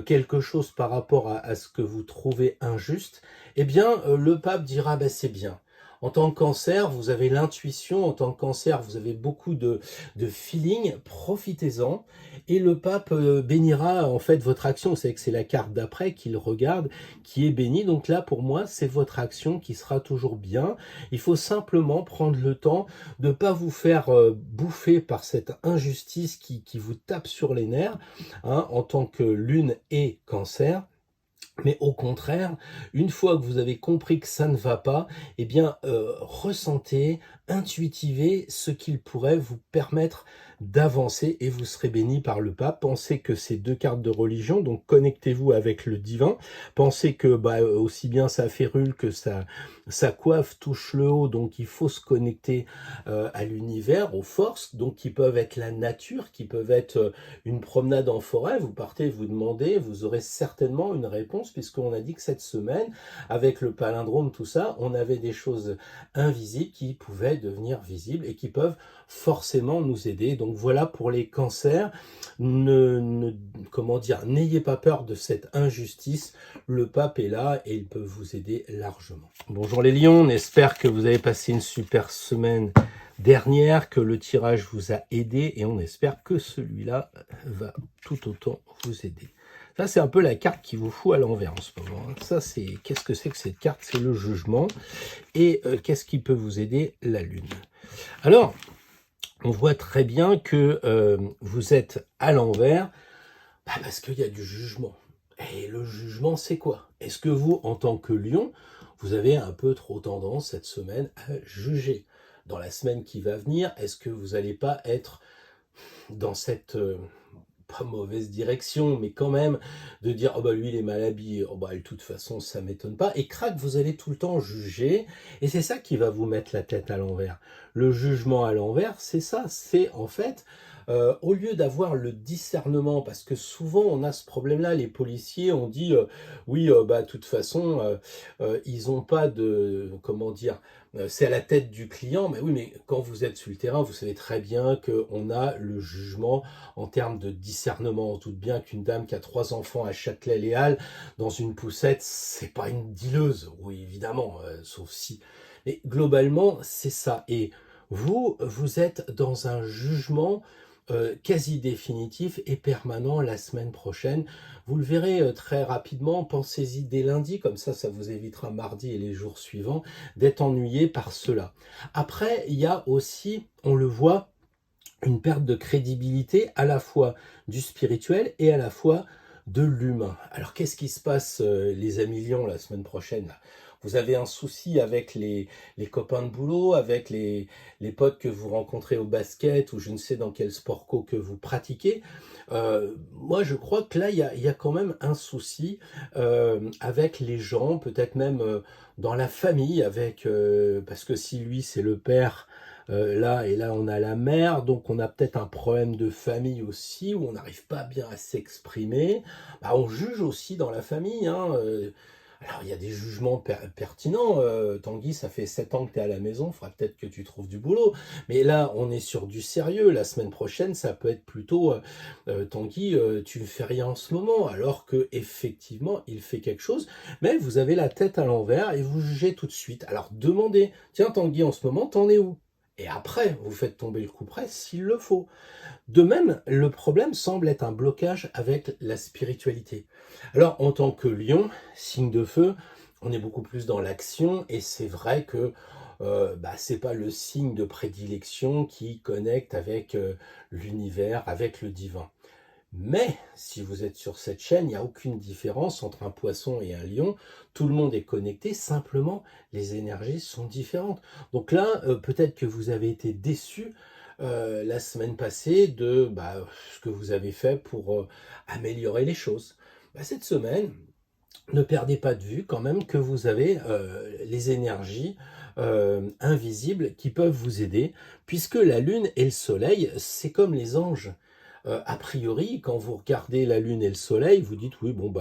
quelque chose par rapport à ce que vous trouvez injuste, eh bien, le pape dira, c'est bien. En tant que cancer, vous avez l'intuition, en tant que cancer, vous avez beaucoup de feeling, profitez-en. Et le pape bénira en fait votre action. Vous savez que c'est la carte d'après qu'il regarde, qui est bénie. Donc là, pour moi, c'est votre action qui sera toujours bien. Il faut simplement prendre le temps de ne pas vous faire bouffer par cette injustice qui vous tape sur les nerfs, en tant que lune et cancer. Mais au contraire, une fois que vous avez compris que ça ne va pas, ressentez, intuitivez ce qu'il pourrait vous permettre d'avancer et vous serez béni par le pape. Pensez que c'est 2 cartes de religion, donc connectez-vous avec le divin. Pensez que aussi bien sa férule que sa coiffe touche le haut, donc il faut se connecter à l'univers, aux forces, donc qui peuvent être la nature, qui peuvent être une promenade en forêt. Vous partez, vous demandez, vous aurez certainement une réponse, puisqu'on a dit que cette semaine, avec le palindrome, tout ça, on avait des choses invisibles qui pouvaient devenir visibles et qui peuvent forcément nous aider. Donc voilà pour les cancers. Comment dire, n'ayez pas peur de cette injustice. Le pape est là et il peut vous aider largement. Bonjour les lions, on espère que vous avez passé une super semaine dernière, que le tirage vous a aidé et on espère que celui-là va tout autant vous aider. Ça, c'est un peu la carte qui vous fout à l'envers en ce moment. Ça, qu'est-ce que c'est que cette carte? C'est le jugement. Et qu'est-ce qui peut vous aider? La lune. Alors, on voit très bien que vous êtes à l'envers parce qu'il y a du jugement. Et le jugement, c'est quoi? Est-ce que vous, en tant que lion, vous avez un peu trop tendance cette semaine à juger? Dans la semaine qui va venir, est-ce que vous n'allez pas être dans cette... pas mauvaise direction, mais quand même, de dire, oh bah lui il est mal habillé, oh bah de toute façon ça m'étonne pas, et crac, vous allez tout le temps juger, et c'est ça qui va vous mettre la tête à l'envers. Le jugement à l'envers, c'est ça, c'est en fait, au lieu d'avoir le discernement, parce que souvent on a ce problème-là, les policiers, on dit, oui, de toute façon, ils n'ont pas de, comment dire, c'est à la tête du client, mais oui, mais quand vous êtes sur le terrain, vous savez très bien qu'on a le jugement en termes de discernement. On doute bien qu'une dame qui a 3 enfants à Châtelet-Les-Halles, dans une poussette, c'est pas une dealeuse. Oui, évidemment, sauf si. Mais globalement, c'est ça. Et vous êtes dans un jugement quasi définitif et permanent la semaine prochaine. Vous le verrez très rapidement, pensez-y dès lundi, comme ça vous évitera mardi et les jours suivants d'être ennuyé par cela. Après, il y a aussi, on le voit, une perte de crédibilité à la fois du spirituel et à la fois de l'humain. Alors qu'est-ce qui se passe les amis lions la semaine prochaine là? Vous avez un souci avec les copains de boulot, avec les potes que vous rencontrez au basket ou je ne sais dans quel sport co que vous pratiquez. Moi, je crois que là, il y a quand même un souci avec les gens, peut-être même dans la famille, avec parce que si lui, c'est le père, là, on a la mère, donc on a peut-être un problème de famille aussi, où on n'arrive pas bien à s'exprimer. On juge aussi dans la famille, hein, alors, il y a des jugements pertinents. Tanguy, ça fait 7 ans que tu es à la maison, il faudra peut-être que tu trouves du boulot. Mais là, on est sur du sérieux. La semaine prochaine, ça peut être plutôt Tanguy, tu ne fais rien en ce moment, alors que effectivement, il fait quelque chose. Mais vous avez la tête à l'envers et vous jugez tout de suite. Alors, demandez, tiens Tanguy, en ce moment, t'en es où? Et après, vous faites tomber le coup près s'il le faut. De même, le problème semble être un blocage avec la spiritualité. Alors, en tant que lion, signe de feu, on est beaucoup plus dans l'action et c'est vrai que c'est pas le signe de prédilection qui connecte avec l'univers, avec le divin. Mais si vous êtes sur cette chaîne, il n'y a aucune différence entre un poisson et un lion. Tout le monde est connecté, simplement les énergies sont différentes. Donc là, peut-être que vous avez été déçu la semaine passée de ce que vous avez fait pour améliorer les choses. Cette semaine, ne perdez pas de vue quand même que vous avez les énergies invisibles qui peuvent vous aider, puisque la lune et le soleil, c'est comme les anges. A priori, quand vous regardez la lune et le soleil, vous dites oui, bon,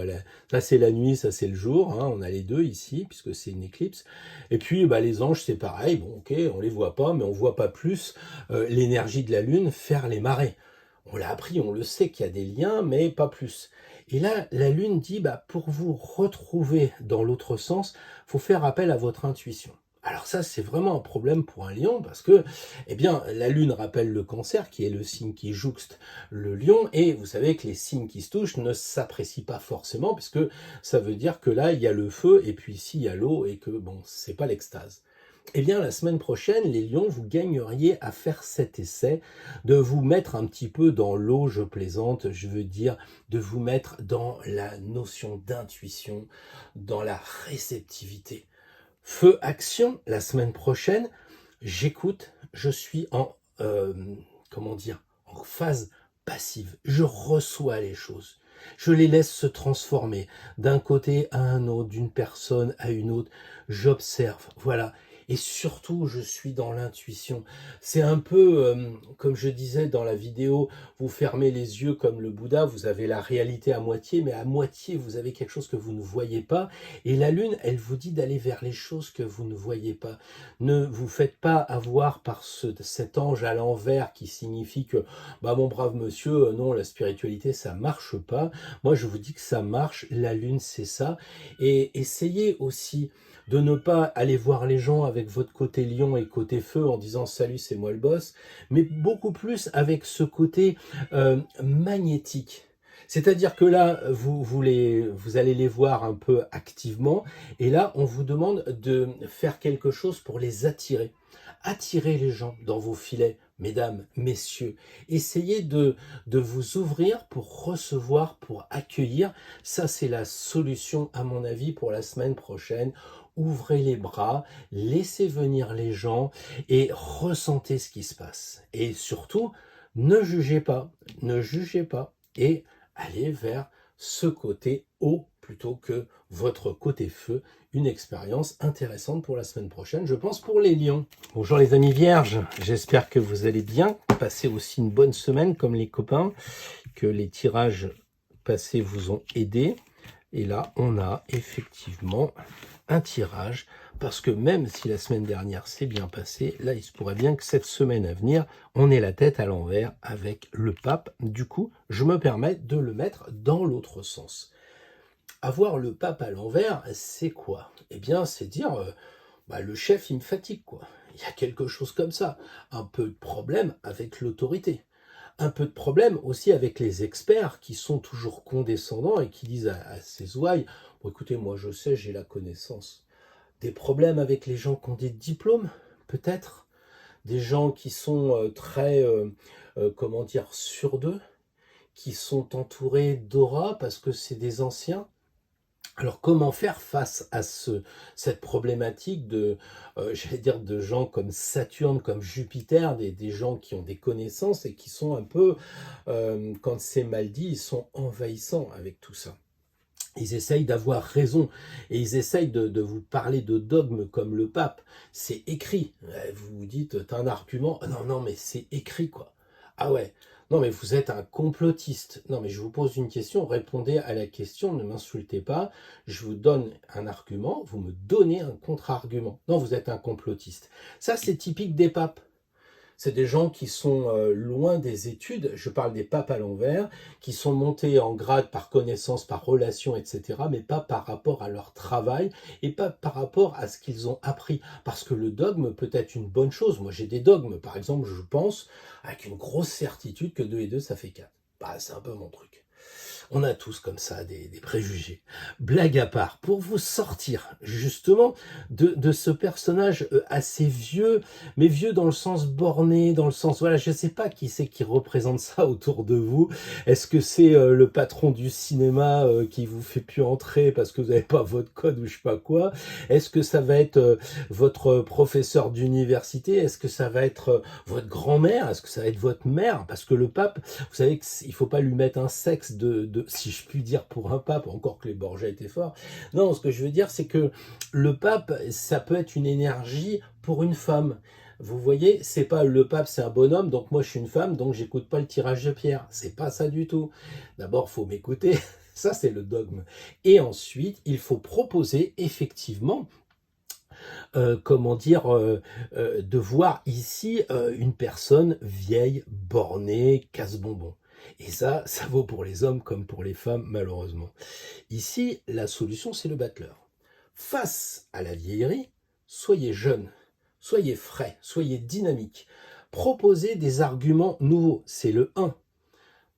ça c'est la nuit, ça c'est le jour, hein, on a les deux ici, puisque c'est une éclipse. Et puis les anges, c'est pareil, bon, ok, on les voit pas, mais on voit pas plus l'énergie de la lune faire les marées. On l'a appris, on le sait qu'il y a des liens, mais pas plus. Et là, la lune dit, pour vous retrouver dans l'autre sens, faut faire appel à votre intuition. Alors ça, c'est vraiment un problème pour un lion parce que, la lune rappelle le cancer, qui est le signe qui jouxte le lion, et vous savez que les signes qui se touchent ne s'apprécient pas forcément, puisque ça veut dire que là, il y a le feu, et puis ici, il y a l'eau, et que, c'est pas l'extase. La semaine prochaine, les lions, vous gagneriez à faire cet essai de vous mettre un petit peu dans l'eau, je plaisante, je veux dire, de vous mettre dans la notion d'intuition, dans la réceptivité. Feu action, la semaine prochaine, j'écoute, je suis en, en phase passive. Je reçois les choses. Je les laisse se transformer d'un côté à un autre, d'une personne à une autre. J'observe, voilà. Et surtout, je suis dans l'intuition. C'est un peu, comme je disais dans la vidéo, vous fermez les yeux comme le Bouddha, vous avez la réalité à moitié, mais à moitié, vous avez quelque chose que vous ne voyez pas. Et la Lune, elle vous dit d'aller vers les choses que vous ne voyez pas. Ne vous faites pas avoir par cet ange à l'envers qui signifie que, bah mon brave monsieur, non, la spiritualité, ça marche pas. Moi, je vous dis que ça marche. La Lune, c'est ça. Et essayez aussi de ne pas aller voir les gens avec votre côté lion et côté feu en disant salut, c'est moi le boss, mais beaucoup plus avec ce côté magnétique. C'est-à-dire que là, vous allez les voir un peu activement, et là, on vous demande de faire quelque chose pour les attirer. Attirez les gens dans vos filets, mesdames, messieurs. Essayez de vous ouvrir pour recevoir, pour accueillir. Ça, c'est la solution, à mon avis, pour la semaine prochaine. Ouvrez les bras, laissez venir les gens et ressentez ce qui se passe. Et surtout, ne jugez pas, et allez vers ce côté eau plutôt que votre côté feu. Une expérience intéressante pour la semaine prochaine, je pense, pour les lions. Bonjour les amis vierges, j'espère que vous allez bien. Passez aussi une bonne semaine comme les copains, que les tirages passés vous ont aidé. Et là, on a effectivement un tirage, parce que même si la semaine dernière s'est bien passé, là, il se pourrait bien que cette semaine à venir, on ait la tête à l'envers avec le pape. Du coup, je me permets de le mettre dans l'autre sens. Avoir le pape à l'envers, c'est quoi? Eh bien, c'est dire, le chef, il me fatigue, quoi. Il y a quelque chose comme ça. Un peu de problème avec l'autorité. Un peu de problème aussi avec les experts qui sont toujours condescendants et qui disent à ces ouailles, bon, écoutez, moi je sais, j'ai la connaissance. Des problèmes avec les gens qui ont des diplômes, peut-être. Des gens qui sont très, comment dire, sûrs d'eux, qui sont entourés d'aura parce que c'est des anciens. Alors comment faire face à cette problématique j'allais dire, de gens comme Saturne, comme Jupiter, des gens qui ont des connaissances et qui sont un peu, quand c'est mal dit, ils sont envahissants avec tout ça. Ils essayent d'avoir raison et ils essayent de vous parler de dogmes comme le pape. C'est écrit. Vous vous dites, t'as un argument? Non, non, mais c'est écrit, quoi. Ah ouais. Non, mais vous êtes un complotiste. Non, mais je vous pose une question, répondez à la question, ne m'insultez pas. Je vous donne un argument, vous me donnez un contre-argument. Non, vous êtes un complotiste. Ça, c'est typique des papes. C'est des gens qui sont loin des études, je parle des papes à l'envers, qui sont montés en grade par connaissance, par relation, etc., mais pas par rapport à leur travail et pas par rapport à ce qu'ils ont appris. Parce que le dogme peut être une bonne chose. Moi, j'ai des dogmes. Par exemple, je pense avec une grosse certitude que 2 et 2, ça fait 4. Bah, c'est un peu mon truc. On a tous comme ça des préjugés. Blague à part, pour vous sortir justement de ce personnage assez vieux, mais vieux dans le sens borné, dans le sens, voilà, je ne sais pas qui c'est qui représente ça autour de vous. Est-ce que c'est le patron du cinéma qui vous fait plus entrer parce que vous n'avez pas votre code ou je sais pas quoi? Est-ce que ça va être votre professeur d'université? Est-ce que ça va être votre grand-mère? Est-ce que ça va être votre mère? Parce que le pape, vous savez qu'il ne faut pas lui mettre un sexe si je puis dire, pour un pape, encore que les Borgia étaient forts. Non, ce que je veux dire, c'est que le pape, ça peut être une énergie pour une femme. Vous voyez, c'est pas le pape, c'est un bonhomme, donc moi je suis une femme, donc j'écoute pas le tirage de pierre. C'est pas ça du tout. D'abord, faut m'écouter. Ça, c'est le dogme. Et ensuite, il faut proposer effectivement de voir ici une personne vieille, bornée, casse-bonbon. Et ça vaut pour les hommes comme pour les femmes, malheureusement. Ici, la solution, c'est le battleur. Face à la vieillerie, soyez jeune, soyez frais, soyez dynamique. Proposez des arguments nouveaux, c'est le 1.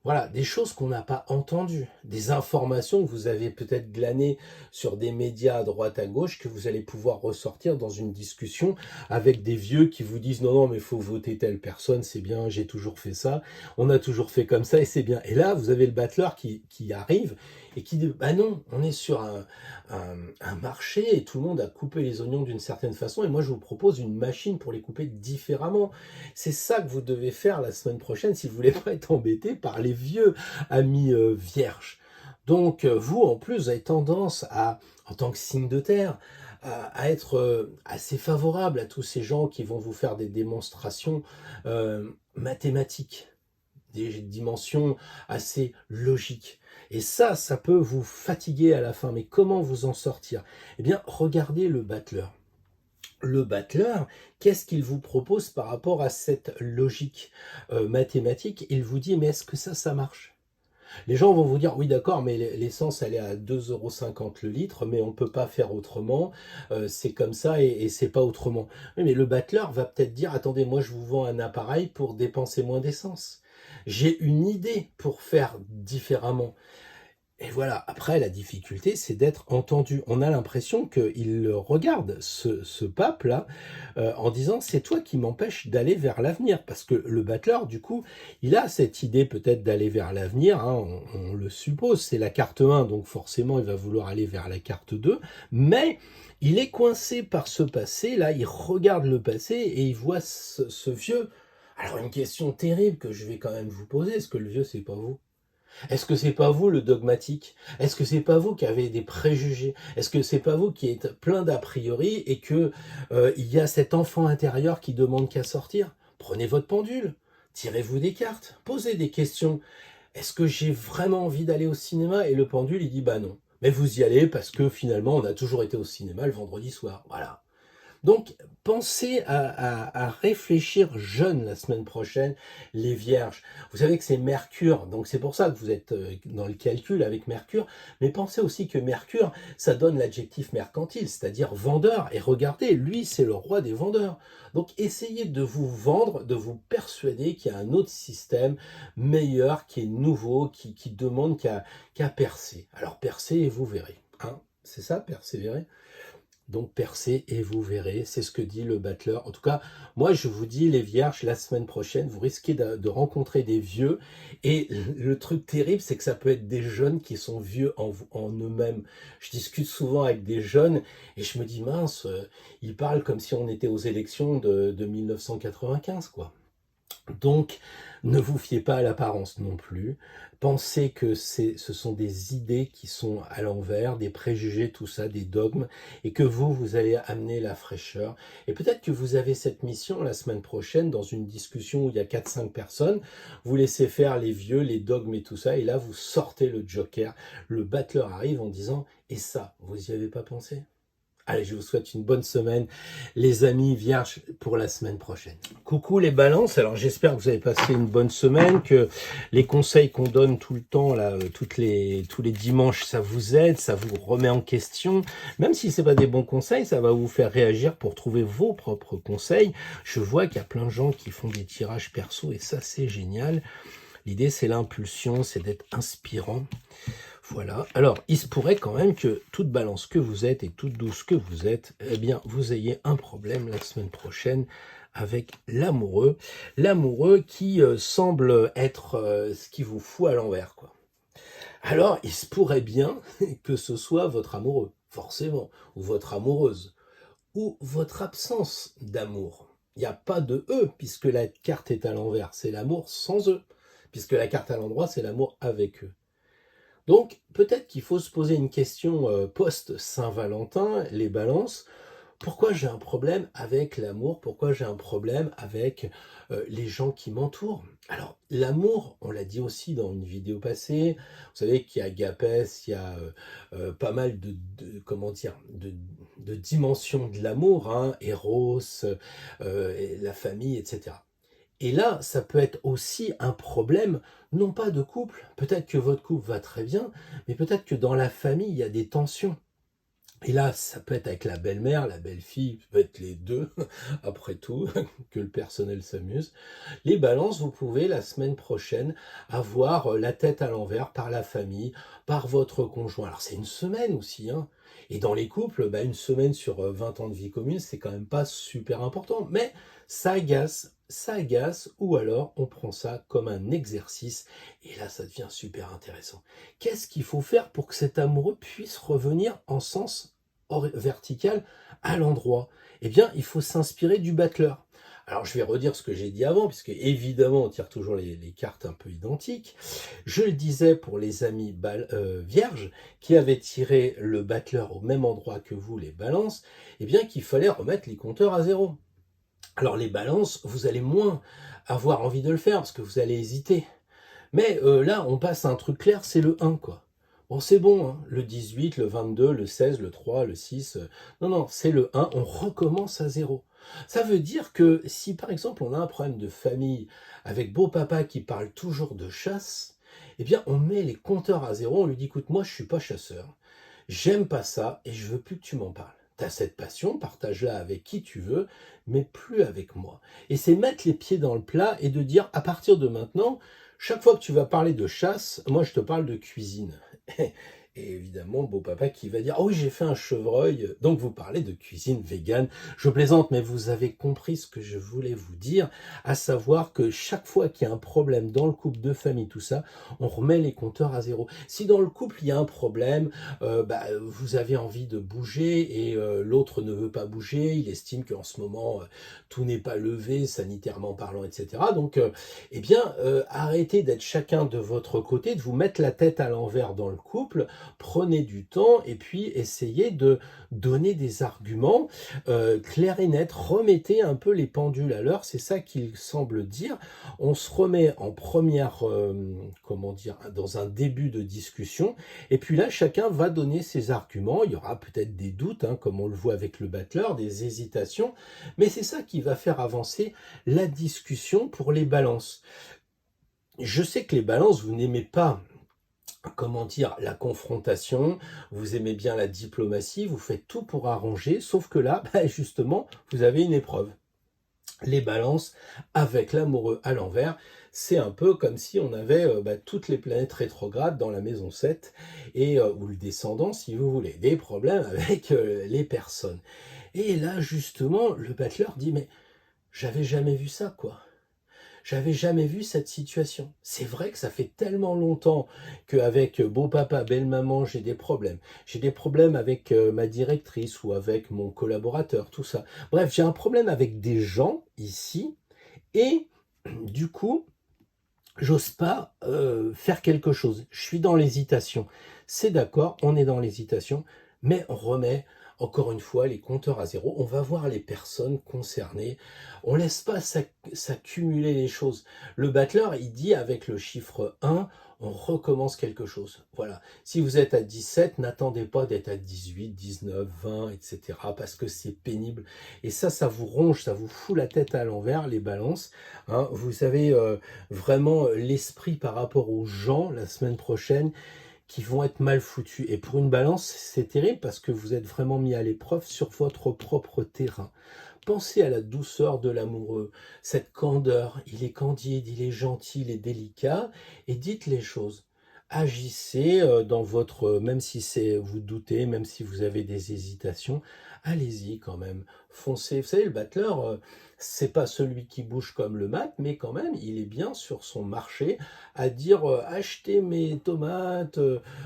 Voilà, des choses qu'on n'a pas entendues, des informations que vous avez peut-être glanées sur des médias à droite à gauche que vous allez pouvoir ressortir dans une discussion avec des vieux qui vous disent non, non, mais il faut voter telle personne, c'est bien, j'ai toujours fait ça, on a toujours fait comme ça et c'est bien. Et là, vous avez le battleur qui arrive et qui dit bah non, on est sur un marché et tout le monde a coupé les oignons d'une certaine façon et moi je vous propose une machine pour les couper différemment. C'est ça que vous devez faire la semaine prochaine si vous voulez pas être embêté par les vieux amis vierges. Donc vous, en plus, vous avez tendance à, en tant que signe de terre, à être assez favorable à tous ces gens qui vont vous faire des démonstrations mathématiques, des dimensions assez logiques. Et ça peut vous fatiguer à la fin. Mais comment vous en sortir? Eh bien, regardez le battleur. Le battleur, qu'est-ce qu'il vous propose par rapport à cette logique mathématique? Il vous dit, mais est-ce que ça marche? Les gens vont vous dire, oui d'accord, mais l'essence elle est à 2,50 € le litre, mais on ne peut pas faire autrement, c'est comme ça et c'est pas autrement. Oui, mais le battleur va peut-être dire, attendez, moi je vous vends un appareil pour dépenser moins d'essence. J'ai une idée pour faire différemment. Et voilà, après la difficulté, c'est d'être entendu. On a l'impression qu'il regarde ce pape-là en disant c'est toi qui m'empêches d'aller vers l'avenir. Parce que le battleur, du coup, il a cette idée peut-être d'aller vers l'avenir, hein, on le suppose, c'est la carte 1, donc forcément il va vouloir aller vers la carte 2, mais il est coincé par ce passé, là, il regarde le passé et il voit ce vieux. Alors une question terrible que je vais quand même vous poser, est-ce que le vieux c'est pas vous? Est-ce que c'est pas vous le dogmatique? Est-ce que c'est pas vous qui avez des préjugés? Est-ce que c'est pas vous qui êtes plein d'a priori et que il y a cet enfant intérieur qui demande qu'à sortir? Prenez votre pendule, tirez-vous des cartes, posez des questions. Est-ce que j'ai vraiment envie d'aller au cinéma? Et le pendule, il dit bah non. Mais vous y allez parce que finalement, on a toujours été au cinéma le vendredi soir. Voilà. Donc, pensez à réfléchir jeune la semaine prochaine, les vierges. Vous savez que c'est Mercure, donc c'est pour ça que vous êtes dans le calcul avec Mercure, mais pensez aussi que Mercure, ça donne l'adjectif mercantile, c'est-à-dire vendeur. Et regardez, lui, c'est le roi des vendeurs. Donc, essayez de vous vendre, de vous persuader qu'il y a un autre système meilleur, qui est nouveau, qui demande qu'à percer. Alors, percez et vous verrez. Hein, c'est ça, persévérer? Donc percez et vous verrez, c'est ce que dit le battleur. En tout cas, moi je vous dis les vierges, la semaine prochaine, vous risquez de rencontrer des vieux. Et le truc terrible, c'est que ça peut être des jeunes qui sont vieux en eux-mêmes. Je discute souvent avec des jeunes et je me dis, mince, ils parlent comme si on était aux élections de 1995, quoi. Donc, ne vous fiez pas à l'apparence non plus. Pensez que ce sont des idées qui sont à l'envers, des préjugés, tout ça, des dogmes, et que vous allez amener la fraîcheur. Et peut-être que vous avez cette mission la semaine prochaine dans une discussion où il y a 4-5 personnes, vous laissez faire les vieux, les dogmes et tout ça, et là vous sortez le joker, le battleur arrive en disant « Et ça, vous y avez pas pensé ?» Allez, je vous souhaite une bonne semaine, les amis vierges, pour la semaine prochaine. Coucou les balances, alors j'espère que vous avez passé une bonne semaine, que les conseils qu'on donne tout le temps, là, tous les dimanches, ça vous aide, ça vous remet en question. Même si ce n'est pas des bons conseils, ça va vous faire réagir pour trouver vos propres conseils. Je vois qu'il y a plein de gens qui font des tirages perso et ça, c'est génial. L'idée, c'est l'impulsion, c'est d'être inspirant. Voilà. Alors, il se pourrait quand même que toute balance que vous êtes et toute douce que vous êtes, eh bien, vous ayez un problème la semaine prochaine avec l'amoureux. L'amoureux qui semble être ce qui vous fout à l'envers, quoi. Alors, il se pourrait bien que ce soit votre amoureux, forcément, ou votre amoureuse, ou votre absence d'amour. Il n'y a pas de « eux » puisque la carte est à l'envers, c'est l'amour sans eux. Puisque la carte à l'endroit, c'est l'amour avec eux. Donc, peut-être qu'il faut se poser une question post-Saint-Valentin, les balances. Pourquoi j'ai un problème avec l'amour? Pourquoi j'ai un problème avec les gens qui m'entourent? Alors, l'amour, on l'a dit aussi dans une vidéo passée, vous savez qu'il y a Agapès, il y a pas mal comment dire, de dimensions de l'amour, hein, Eros, la famille, etc. Et là, ça peut être aussi un problème, non pas de couple, peut-être que votre couple va très bien, mais peut-être que dans la famille, il y a des tensions. Et là, ça peut être avec la belle-mère, la belle-fille, ça peut être les deux, après tout, que le personnel s'amuse. Les balances, vous pouvez la semaine prochaine avoir la tête à l'envers par la famille, par votre conjoint. Alors c'est une semaine aussi, hein. Et dans les couples, bah, une semaine sur 20 ans de vie commune, c'est quand même pas super important. Mais ça agace, ou alors on prend ça comme un exercice, et là ça devient super intéressant. Qu'est-ce qu'il faut faire pour que cet amoureux puisse revenir en sens vertical à l'endroit? Eh bien, il faut s'inspirer du battleur. Alors, je vais redire ce que j'ai dit avant, puisque évidemment, on tire toujours les cartes un peu identiques. Je le disais pour les amis vierges qui avaient tiré le battleur au même endroit que vous, les balances, eh bien, qu'il fallait remettre les compteurs à zéro. Alors, les balances, vous allez moins avoir envie de le faire parce que vous allez hésiter. Mais là, on passe à un truc clair, c'est le 1, quoi. Bon, c'est bon, hein, le 18, le 22, le 16, le 3, le 6. Non, non, c'est le 1, on recommence à zéro. Ça veut dire que si, par exemple, on a un problème de famille avec beau papa qui parle toujours de chasse, eh bien, on met les compteurs à zéro, on lui dit, écoute, moi, je suis pas chasseur, j'aime pas ça et je veux plus que tu m'en parles. Tu as cette passion, partage-la avec qui tu veux, mais plus avec moi. Et c'est mettre les pieds dans le plat et de dire, à partir de maintenant, chaque fois que tu vas parler de chasse, moi je te parle de cuisine. Et évidemment, beau papa qui va dire, oh oui, j'ai fait un chevreuil, donc vous parlez de cuisine végane. Je plaisante, mais vous avez compris ce que je voulais vous dire, à savoir que chaque fois qu'il y a un problème dans le couple de famille, tout ça, on remet les compteurs à zéro. Si dans le couple, il y a un problème, vous avez envie de bouger et l'autre ne veut pas bouger, il estime qu'en ce moment, tout n'est pas levé, sanitairement parlant, etc. Donc, arrêtez d'être chacun de votre côté, de vous mettre la tête à l'envers dans le couple, prenez du temps et puis essayez de donner des arguments clairs et nets, remettez un peu les pendules à l'heure, c'est ça qu'il semble dire. On se remet en première, dans un début de discussion, et puis là, chacun va donner ses arguments, il y aura peut-être des doutes, hein, comme on le voit avec le battleur, des hésitations, mais c'est ça qui va faire avancer la discussion pour les balances. Je sais que les balances, vous n'aimez pas la confrontation, vous aimez bien la diplomatie, vous faites tout pour arranger, sauf que là, justement, vous avez une épreuve. Les balances, avec l'amoureux à l'envers, c'est un peu comme si on avait toutes les planètes rétrogrades dans la maison 7, ou le descendant, si vous voulez, des problèmes avec les personnes. Et là, justement, le battleur dit, mais j'avais jamais vu ça, quoi. J'avais jamais vu cette situation. C'est vrai que ça fait tellement longtemps qu'avec beau papa, belle maman, j'ai des problèmes. J'ai des problèmes avec ma directrice ou avec mon collaborateur, tout ça. Bref, j'ai un problème avec des gens ici et du coup, j'ose pas faire quelque chose. Je suis dans l'hésitation. C'est d'accord, on est dans l'hésitation, mais on remet encore une fois les compteurs à zéro. On va voir les personnes concernées. On laisse pas s'accumuler les choses. Le battleur, il dit avec le chiffre 1, on recommence quelque chose. Voilà. Si vous êtes à 17, n'attendez pas d'être à 18, 19, 20, etc. parce que c'est pénible. Et ça vous ronge, ça vous fout la tête à l'envers, les balances. Hein. Vous avez vraiment l'esprit par rapport aux gens la semaine prochaine qui vont être mal foutus. Et pour une balance, c'est terrible parce que vous êtes vraiment mis à l'épreuve sur votre propre terrain. Pensez à la douceur de l'amoureux, cette candeur, il est candide, il est gentil, il est délicat, et dites les choses. Agissez dans votre, même si c'est vous doutez, même si vous avez des hésitations, allez-y quand même, foncez. Vous savez, le battleur, c'est pas celui qui bouge comme le mat, mais quand même, il est bien sur son marché à dire achetez mes tomates,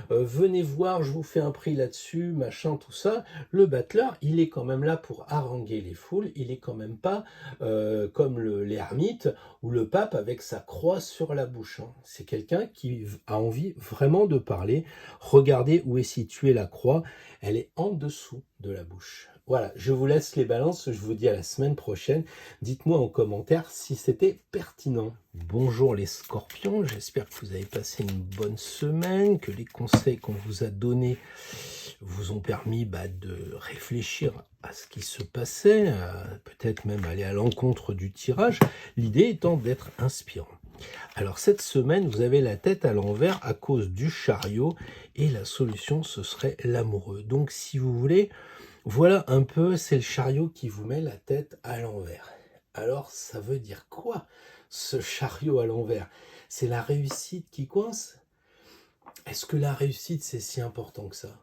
venez voir, je vous fais un prix là-dessus, machin, tout ça. Le battleur, il est quand même là pour haranguer les foules, il est quand même pas comme l'ermite ou le pape avec sa croix sur la bouche. Hein. C'est quelqu'un qui a envie vraiment de parler. Regardez où est située la croix, elle est en dessous de la bouche. Voilà, je vous laisse les balances, je vous dis à la semaine prochaine. Dites-moi en commentaire si c'était pertinent. Bonjour les scorpions, j'espère que vous avez passé une bonne semaine, que les conseils qu'on vous a donnés vous ont permis de réfléchir à ce qui se passait, peut-être même aller à l'encontre du tirage, l'idée étant d'être inspirant. Alors cette semaine, vous avez la tête à l'envers à cause du chariot et la solution, ce serait l'amoureux. Donc si vous voulez, voilà un peu, c'est le chariot qui vous met la tête à l'envers. Alors ça veut dire quoi ce chariot à l'envers? C'est la réussite qui coince? Est-ce que la réussite c'est si important que ça?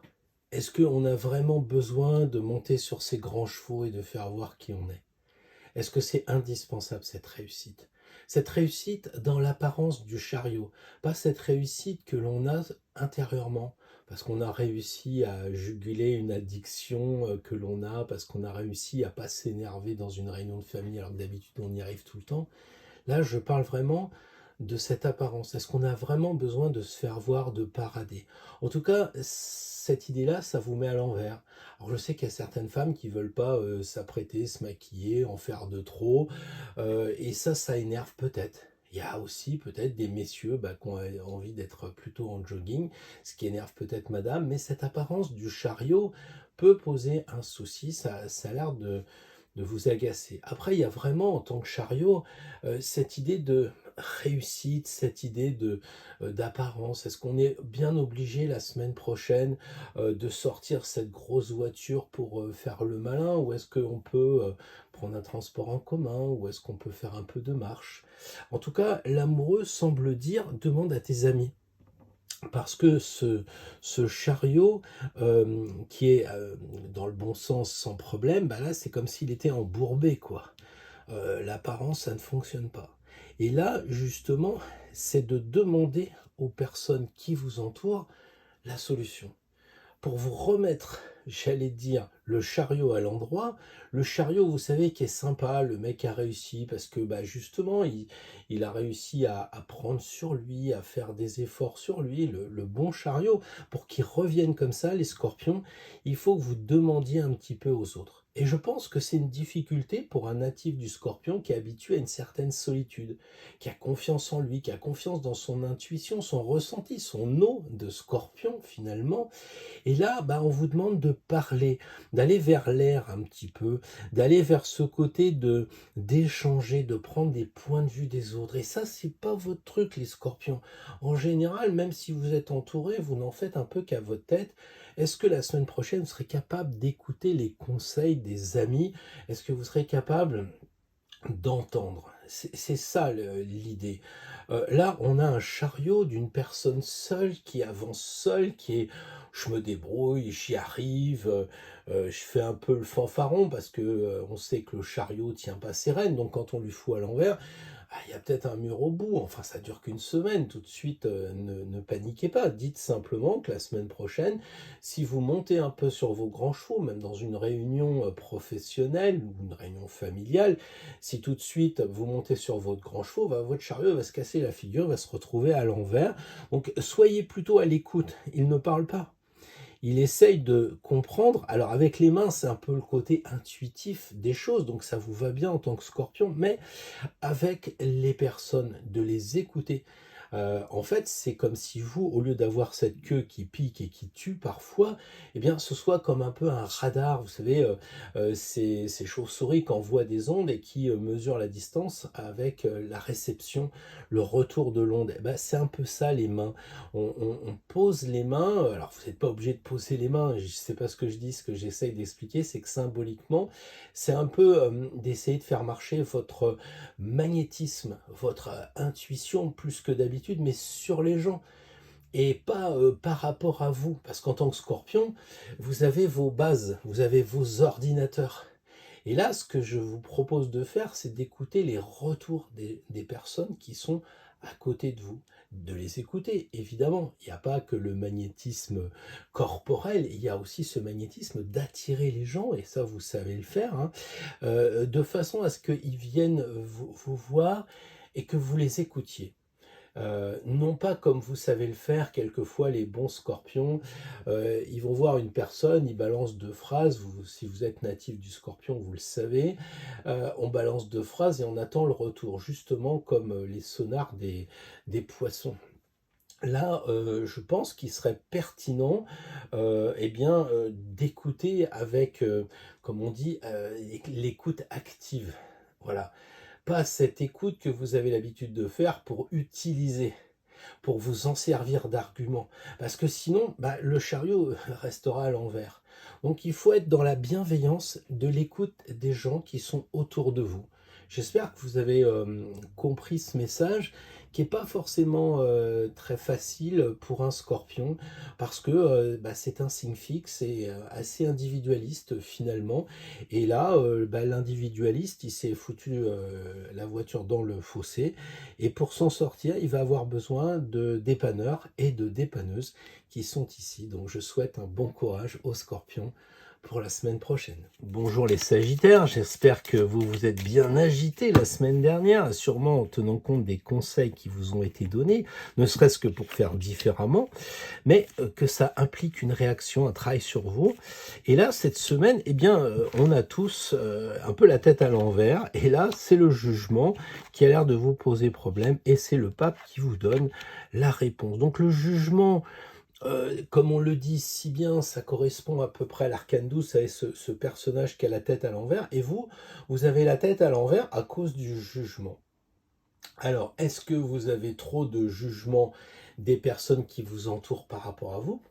Est-ce qu'on a vraiment besoin de monter sur ces grands chevaux et de faire voir qui on est? Est-ce que c'est indispensable cette réussite? Cette réussite dans l'apparence du chariot, pas cette réussite que l'on a intérieurement, parce qu'on a réussi à juguler une addiction que l'on a, parce qu'on a réussi à pas s'énerver dans une réunion de famille alors que d'habitude on y arrive tout le temps. Là, je parle vraiment de cette apparence. Est-ce qu'on a vraiment besoin de se faire voir, de parader? En tout cas, cette idée-là, ça vous met à l'envers. Alors, je sais qu'il y a certaines femmes qui veulent pas s'apprêter, se maquiller, en faire de trop, et ça énerve peut-être. Il y a aussi peut-être des messieurs qui ont envie d'être plutôt en jogging, ce qui énerve peut-être madame, mais cette apparence du chariot peut poser un souci, ça a l'air de vous agacer. Après, il y a vraiment, en tant que chariot, cette idée de réussite, cette idée d'apparence. Est-ce qu'on est bien obligé la semaine prochaine de sortir cette grosse voiture pour faire le malin, ou est-ce qu'on peut prendre un transport en commun, ou est-ce qu'on peut faire un peu de marche? En tout cas, l'amoureux semble dire: demande à tes amis. Parce que ce chariot, qui est, dans le bon sens sans problème, bah là, c'est comme s'il était embourbé, quoi. L'apparence, ça ne fonctionne pas. Et là, justement, c'est de demander aux personnes qui vous entourent la solution pour vous remettre, j'allais dire, le chariot à l'endroit. Le chariot, vous savez, qui est sympa, le mec a réussi parce que justement, il a réussi à prendre sur lui, à faire des efforts sur lui, le bon chariot. Pour qu'il revienne comme ça, les scorpions, il faut que vous demandiez un petit peu aux autres. Et je pense que c'est une difficulté pour un natif du scorpion qui est habitué à une certaine solitude, qui a confiance en lui, qui a confiance dans son intuition, son ressenti, son eau de scorpion finalement. Et là, on vous demande de parler, d'aller vers l'air un petit peu, d'aller vers ce côté de d'échanger, de prendre des points de vue des autres. Et ça, c'est pas votre truc, les scorpions. En général, même si vous êtes entouré, vous n'en faites un peu qu'à votre tête. Est-ce que la semaine prochaine, vous serez capable d'écouter les conseils des amis? Est-ce que vous serez capable d'entendre? C'est ça l'idée. Là, on a un chariot d'une personne seule qui avance seule, qui est: je me débrouille, j'y arrive, je fais un peu le fanfaron parce que on sait que le chariot tient pas ses rênes, donc quand on lui fout à l'envers, il y a peut-être un mur au bout. Enfin, ça dure qu'une semaine. Tout de suite, ne paniquez pas. Dites simplement que la semaine prochaine, si vous montez un peu sur vos grands chevaux, même dans une réunion professionnelle ou une réunion familiale, si tout de suite vous montez sur votre grand chevaux, votre chariot va se casser la figure, va se retrouver à l'envers. Donc soyez plutôt à l'écoute. Il ne parle pas. Il essaye de comprendre. Alors avec les mains, c'est un peu le côté intuitif des choses, donc ça vous va bien en tant que scorpion, mais avec les personnes, de les écouter. En fait, c'est comme si vous, au lieu d'avoir cette queue qui pique et qui tue parfois, eh bien, ce soit comme un peu un radar. Vous savez, ces chauves-souris qui envoient des ondes et qui mesurent la distance avec la réception, le retour de l'onde. C'est un peu ça, les mains. On pose les mains. Alors, vous n'êtes pas obligé de poser les mains. Je ne sais pas ce que je dis, ce que j'essaye d'expliquer, c'est que symboliquement, c'est un peu d'essayer de faire marcher votre magnétisme, votre intuition plus que d'habitude, mais sur les gens et pas par rapport à vous. Parce qu'en tant que scorpion, vous avez vos bases, vous avez vos ordinateurs. Et là, ce que je vous propose de faire, c'est d'écouter les retours des personnes qui sont à côté de vous, de les écouter. Évidemment, il n'y a pas que le magnétisme corporel, il y a aussi ce magnétisme d'attirer les gens, et ça, vous savez le faire, hein, de façon à ce qu'ils viennent vous voir et que vous les écoutiez. Non pas comme vous savez le faire, quelquefois les bons scorpions, ils vont voir une personne, ils balancent deux phrases, si vous êtes natif du scorpion, vous le savez, on balance deux phrases et on attend le retour, justement comme les sonars des poissons. Là, je pense qu'il serait pertinent, d'écouter avec, comme on dit, l'écoute active. Voilà. pas cette écoute que vous avez l'habitude de faire pour utiliser, pour vous en servir d'argument. Parce que sinon, le chariot restera à l'envers. Donc il faut être dans la bienveillance de l'écoute des gens qui sont autour de vous. J'espère que vous avez compris ce message qui n'est pas forcément très facile pour un scorpion parce que c'est un signe fixe et assez individualiste finalement. Et là, l'individualiste, il s'est foutu la voiture dans le fossé et pour s'en sortir, il va avoir besoin de dépanneurs et de dépanneuses qui sont ici. Donc je souhaite un bon courage aux scorpions pour la semaine prochaine. Bonjour les Sagittaires, j'espère que vous vous êtes bien agités la semaine dernière, sûrement en tenant compte des conseils qui vous ont été donnés, ne serait-ce que pour faire différemment, mais que ça implique une réaction, un travail sur vous. Et là, cette semaine, on a tous un peu la tête à l'envers, et là, c'est le jugement qui a l'air de vous poser problème, et c'est le pape qui vous donne la réponse. Donc le jugement, comme on le dit si bien, ça correspond à peu près à l'arcane 12, c'est ce personnage qui a la tête à l'envers, et vous avez la tête à l'envers à cause du jugement. Alors, est-ce que vous avez trop de jugement des personnes qui vous entourent par rapport à vous?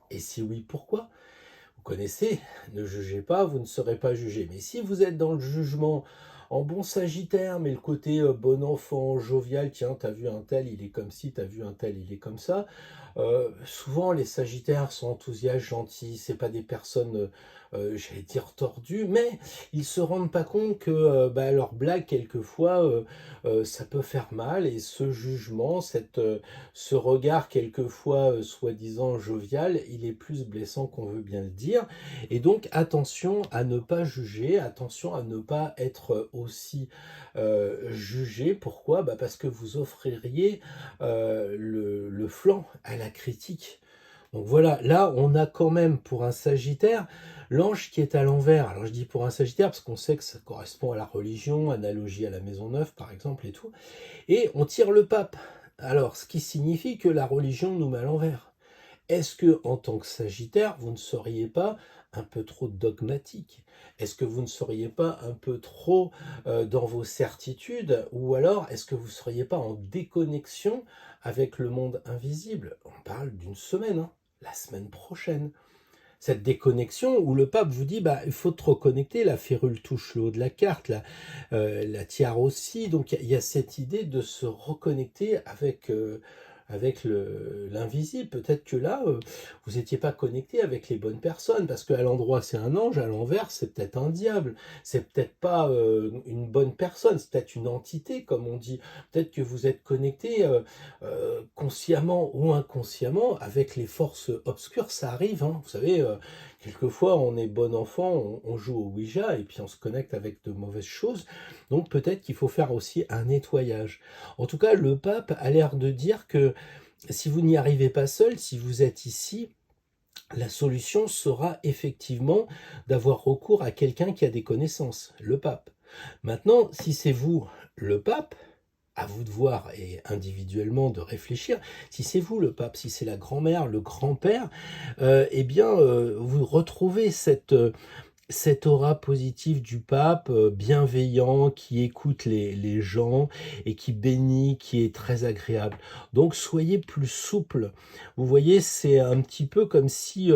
Et si oui, pourquoi? Vous connaissez, ne jugez pas, vous ne serez pas jugé. Mais si vous êtes dans le jugement en bon sagittaire, mais le côté bon enfant, jovial, tiens, t'as vu un tel, il est comme ci, t'as vu un tel, il est comme ça. Souvent, les sagittaires sont enthousiastes, gentils, c'est pas des personnes, j'allais dire tordues, mais ils se rendent pas compte que leur blague, quelquefois, ça peut faire mal, et ce jugement, ce regard, quelquefois, soi-disant jovial, il est plus blessant qu'on veut bien le dire. Et donc, attention à ne pas juger, attention à ne pas être aussi jugé. Pourquoi? Parce que vous offririez le flanc à la critique. Donc voilà, là on a quand même pour un Sagittaire l'ange qui est à l'envers. Alors je dis pour un Sagittaire parce qu'on sait que ça correspond à la religion, analogie à la maison neuve par exemple et tout. Et on tire le pape. Alors ce qui signifie que la religion nous met à l'envers. Est-ce que, en tant que Sagittaire, vous ne seriez pas un peu trop dogmatique? Est-ce que vous ne seriez pas un peu trop dans vos certitudes? Ou alors, est-ce que vous ne seriez pas en déconnexion avec le monde invisible? On parle d'une semaine, hein, la semaine prochaine. Cette déconnexion où le pape vous dit il faut te reconnecter, la férule touche le haut de la carte, la tiare aussi, donc il y a cette idée de se reconnecter avec l'invisible. Peut-être que là, vous n'étiez pas connecté avec les bonnes personnes, parce qu'à l'endroit c'est un ange, à l'envers c'est peut-être un diable, c'est peut-être pas une bonne personne, c'est peut-être une entité comme on dit. Peut-être que vous êtes connecté consciemment ou inconsciemment avec les forces obscures, ça arrive, hein. Vous savez, quelquefois on est bon enfant, on joue au Ouija et puis on se connecte avec de mauvaises choses, donc peut-être qu'il faut faire aussi un nettoyage. En tout cas, le pape a l'air de dire que si vous n'y arrivez pas seul, si vous êtes ici, la solution sera effectivement d'avoir recours à quelqu'un qui a des connaissances, le pape. Maintenant, si c'est vous, le pape, à vous de voir et individuellement de réfléchir, si c'est vous le pape, si c'est la grand-mère, le grand-père, vous retrouvez cette aura positive du pape, bienveillant, qui écoute les gens et qui bénit, qui est très agréable. Donc soyez plus souple. Vous voyez, c'est un petit peu comme si,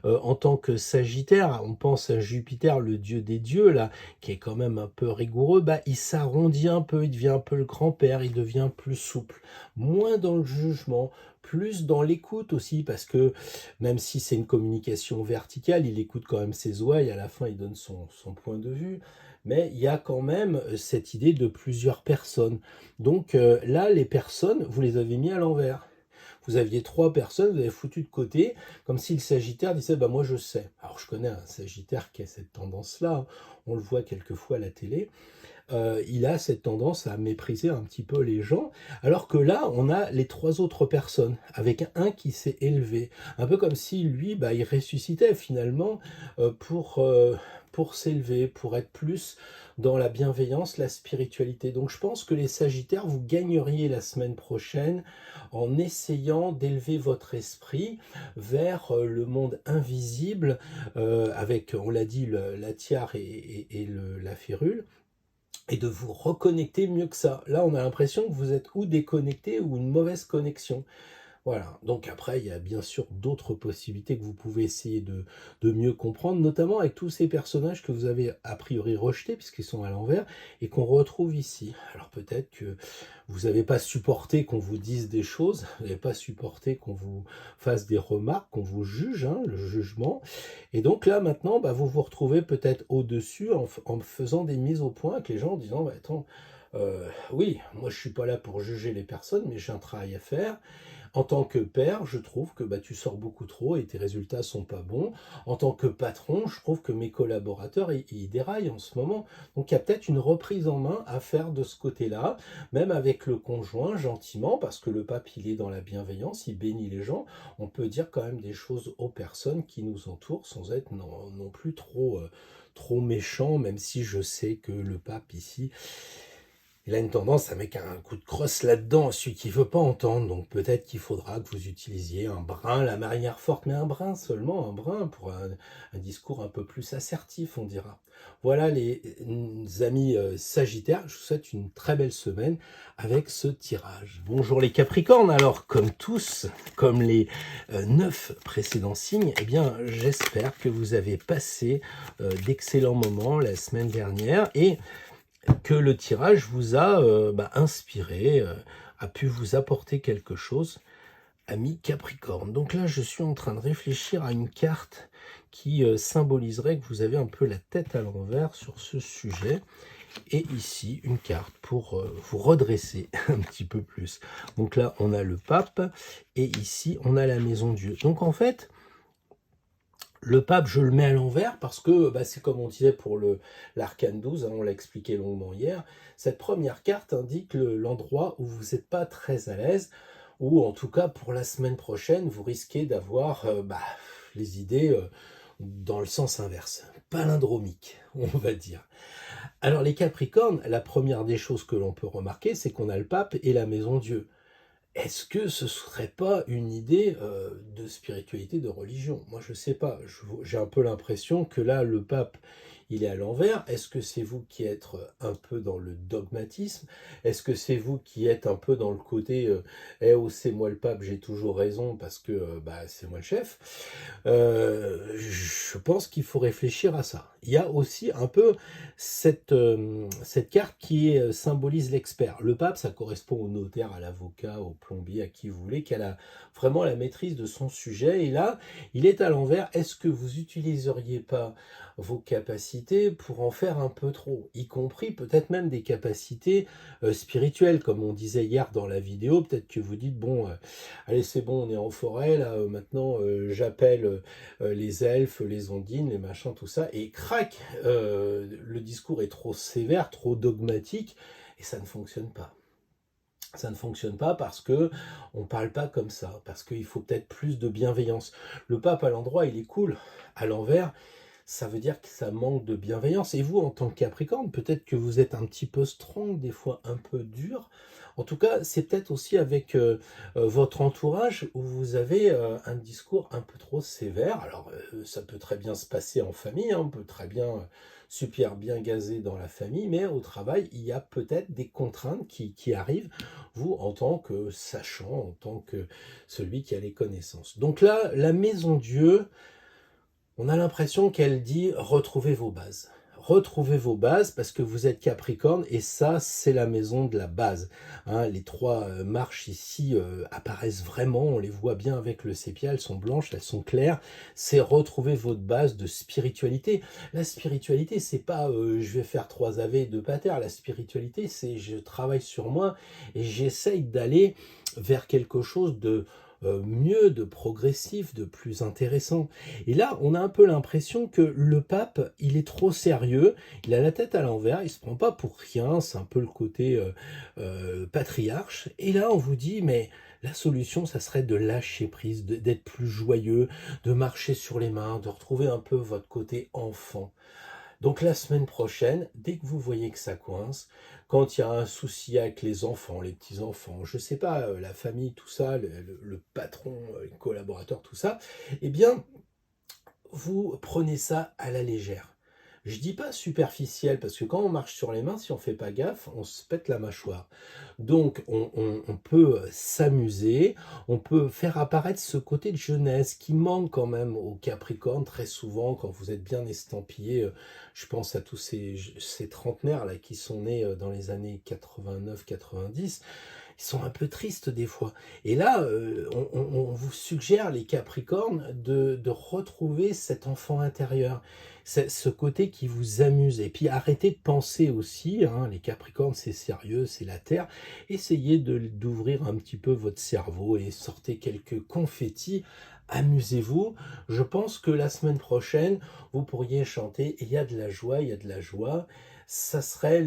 en tant que Sagittaire, on pense à Jupiter, le dieu des dieux, là, qui est quand même un peu rigoureux, il s'arrondit un peu, il devient un peu le grand-père, il devient plus souple, moins dans le jugement, plus dans l'écoute aussi, parce que même si c'est une communication verticale, il écoute quand même ses ouailles, à la fin il donne son point de vue, mais il y a quand même cette idée de plusieurs personnes. Donc là, les personnes, vous les avez mis à l'envers. Vous aviez 3 personnes, vous avez foutu de côté, comme si le Sagittaire disait moi je sais. Alors je connais un Sagittaire qui a cette tendance-là, on le voit quelquefois à la télé. Il a cette tendance à mépriser un petit peu les gens, alors que là, on a les 3 autres personnes, avec un qui s'est élevé, un peu comme si lui, il ressuscitait finalement pour s'élever, pour être plus dans la bienveillance, la spiritualité. Donc je pense que les Sagittaires, vous gagneriez la semaine prochaine en essayant d'élever votre esprit vers le monde invisible, avec, on l'a dit, la tiare et la férule, et de vous reconnecter mieux que ça. Là, on a l'impression que vous êtes ou déconnecté ou une mauvaise connexion. Voilà, donc après, il y a bien sûr d'autres possibilités que vous pouvez essayer de mieux comprendre, notamment avec tous ces personnages que vous avez a priori rejetés, puisqu'ils sont à l'envers, et qu'on retrouve ici. Alors peut-être que vous n'avez pas supporté qu'on vous dise des choses, vous n'avez pas supporté qu'on vous fasse des remarques, qu'on vous juge, hein, le jugement. Et donc là, maintenant, bah, vous vous retrouvez peut-être au-dessus en faisant des mises au point avec les gens, en disant, bah, attends, oui, moi je suis pas là pour juger les personnes, mais j'ai un travail à faire. En tant que père, je trouve que bah, tu sors beaucoup trop et tes résultats sont pas bons. En tant que patron, je trouve que mes collaborateurs, ils déraillent en ce moment. Donc il y a peut-être une reprise en main à faire de ce côté-là, même avec le conjoint, gentiment, parce que le pape, il est dans la bienveillance, il bénit les gens. On peut dire quand même des choses aux personnes qui nous entourent sans être non plus trop méchant, même si je sais que le pape ici, il a une tendance à mettre un coup de crosse là-dedans, celui qui ne veut pas entendre. Donc peut-être qu'il faudra que vous utilisiez un brin, la marinière forte, mais un brin seulement, un brin pour un discours un peu plus assertif, on dira. Voilà les amis Sagittaires, je vous souhaite une très belle semaine avec ce tirage. Bonjour les Capricornes, alors comme tous, comme les 9 précédents signes, eh bien j'espère que vous avez passé d'excellents moments la semaine dernière et que le tirage vous a inspiré, a pu vous apporter quelque chose, ami Capricorne. Donc là, je suis en train de réfléchir à une carte qui symboliserait que vous avez un peu la tête à l'envers sur ce sujet. Et ici, une carte pour vous redresser un petit peu plus. Donc là, on a le pape et ici, on a la maison Dieu. Donc en fait, le pape, je le mets à l'envers parce que c'est comme on disait pour l'arcane 12, hein, on l'a expliqué longuement hier. Cette première carte indique l'endroit où vous n'êtes pas très à l'aise, ou en tout cas pour la semaine prochaine, vous risquez d'avoir les idées dans le sens inverse, palindromique, on va dire. Alors les Capricornes, la première des choses que l'on peut remarquer, c'est qu'on a le pape et la maison Dieu. Est-ce que ce serait pas une idée de spiritualité, de religion? Moi, je sais pas. J'ai un peu l'impression que là, le pape, il est à l'envers. Est-ce que c'est vous qui êtes un peu dans le dogmatisme? Est-ce que c'est vous qui êtes un peu dans le côté eh oh, c'est moi le pape, j'ai toujours raison parce que c'est moi le chef? Je pense qu'il faut réfléchir à ça. Il y a aussi un peu cette carte qui symbolise l'expert. Le pape, ça correspond au notaire, à l'avocat, au plombier, à qui vous voulez, qui a vraiment la maîtrise de son sujet. Et là, il est à l'envers. Est-ce que vous utiliseriez pas vos capacités pour en faire un peu trop, y compris peut-être même des capacités spirituelles, comme on disait hier dans la vidéo? Peut-être que vous dites, bon, allez, c'est bon, on est en forêt, là, maintenant, j'appelle les elfes, les ondines, les machins, tout ça, et crac, le discours est trop sévère, trop dogmatique, et ça ne fonctionne pas. Ça ne fonctionne pas parce que on parle pas comme ça, parce qu'il faut peut-être plus de bienveillance. Le pape à l'endroit, il est cool. À l'envers, ça veut dire que ça manque de bienveillance. Et vous, en tant que Capricorne, peut-être que vous êtes un petit peu strong, des fois un peu dur. En tout cas, c'est peut-être aussi avec votre entourage où vous avez un discours un peu trop sévère. Alors, ça peut très bien se passer en famille, hein, on peut très bien super bien gazé dans la famille, mais au travail, il y a peut-être des contraintes qui arrivent, vous, en tant que sachant, en tant que celui qui a les connaissances. Donc là, la maison Dieu, on a l'impression qu'elle dit retrouvez vos bases. Retrouvez vos bases parce que vous êtes Capricorne et ça, c'est la maison de la base. Hein, les trois marches ici apparaissent vraiment, on les voit bien avec le sépia, elles sont blanches, elles sont claires. C'est retrouver votre base de spiritualité. La spiritualité, c'est pas je vais faire 3 AV et 2 pater. La spiritualité, c'est je travaille sur moi et j'essaye d'aller vers quelque chose de mieux, de progressif, de plus intéressant. Et là, on a un peu l'impression que le pape, il est trop sérieux, il a la tête à l'envers, il se prend pas pour rien, c'est un peu le côté patriarche. Et là, on vous dit, mais la solution, ça serait de lâcher prise, d'être plus joyeux, de marcher sur les mains, de retrouver un peu votre côté enfant. Donc la semaine prochaine, dès que vous voyez que ça coince, quand il y a un souci avec les enfants, les petits-enfants, je sais pas, la famille, tout ça, le patron, les collaborateurs, tout ça, eh bien, vous prenez ça à la légère. Je dis pas superficielle, parce que quand on marche sur les mains, si on fait pas gaffe, on se pète la mâchoire. Donc on peut s'amuser, on peut faire apparaître ce côté de jeunesse qui manque quand même au Capricorne très souvent quand vous êtes bien estampillé. Je pense à tous ces trentenaires là qui sont nés dans les années 89-90. Ils sont un peu tristes des fois. Et là, on vous suggère, les Capricornes, de retrouver cet enfant intérieur, ce côté qui vous amuse. Et puis arrêtez de penser aussi, hein, les Capricornes, c'est sérieux, c'est la Terre. Essayez d'ouvrir un petit peu votre cerveau et sortez quelques confettis. Amusez-vous. Je pense que la semaine prochaine, vous pourriez chanter Il y a de la joie, il y a de la joie. Ça serait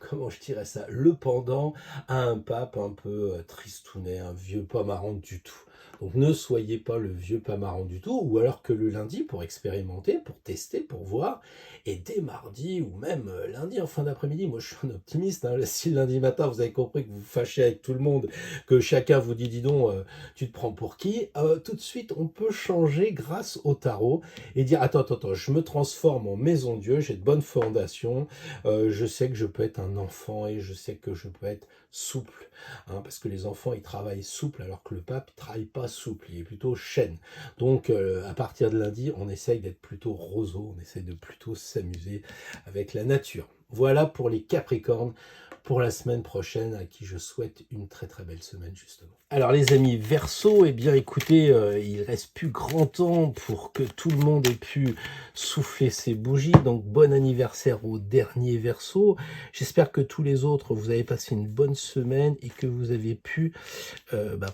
comment je dirais ça, le pendant à un pape un peu tristounet, un vieux pas marrant du tout. Donc ne soyez pas le vieux pas marrant du tout, ou alors que le lundi pour expérimenter, pour tester, pour voir, et dès mardi ou même lundi en fin d'après-midi, moi je suis un optimiste, hein, si le lundi matin vous avez compris que vous vous fâchez avec tout le monde, que chacun vous dit dis donc tu te prends pour qui, tout de suite on peut changer grâce au tarot et dire attends, je me transforme en maison Dieu, j'ai de bonnes fondations, je sais que je peux être un enfant et je sais que je peux être souple, hein, parce que les enfants ils travaillent souple alors que le pape il travaille pas souple, il est plutôt chêne. Donc à partir de lundi on essaye d'être plutôt roseau, on essaye de plutôt s'amuser avec la nature. Voilà pour les Capricornes pour la semaine prochaine, à qui je souhaite une très très belle semaine justement. Alors les amis Verseau, eh bien écoutez, il reste plus grand temps pour que tout le monde ait pu souffler ses bougies, donc bon anniversaire au dernier Verseau. J'espère que tous les autres, vous avez passé une bonne semaine et que vous avez pu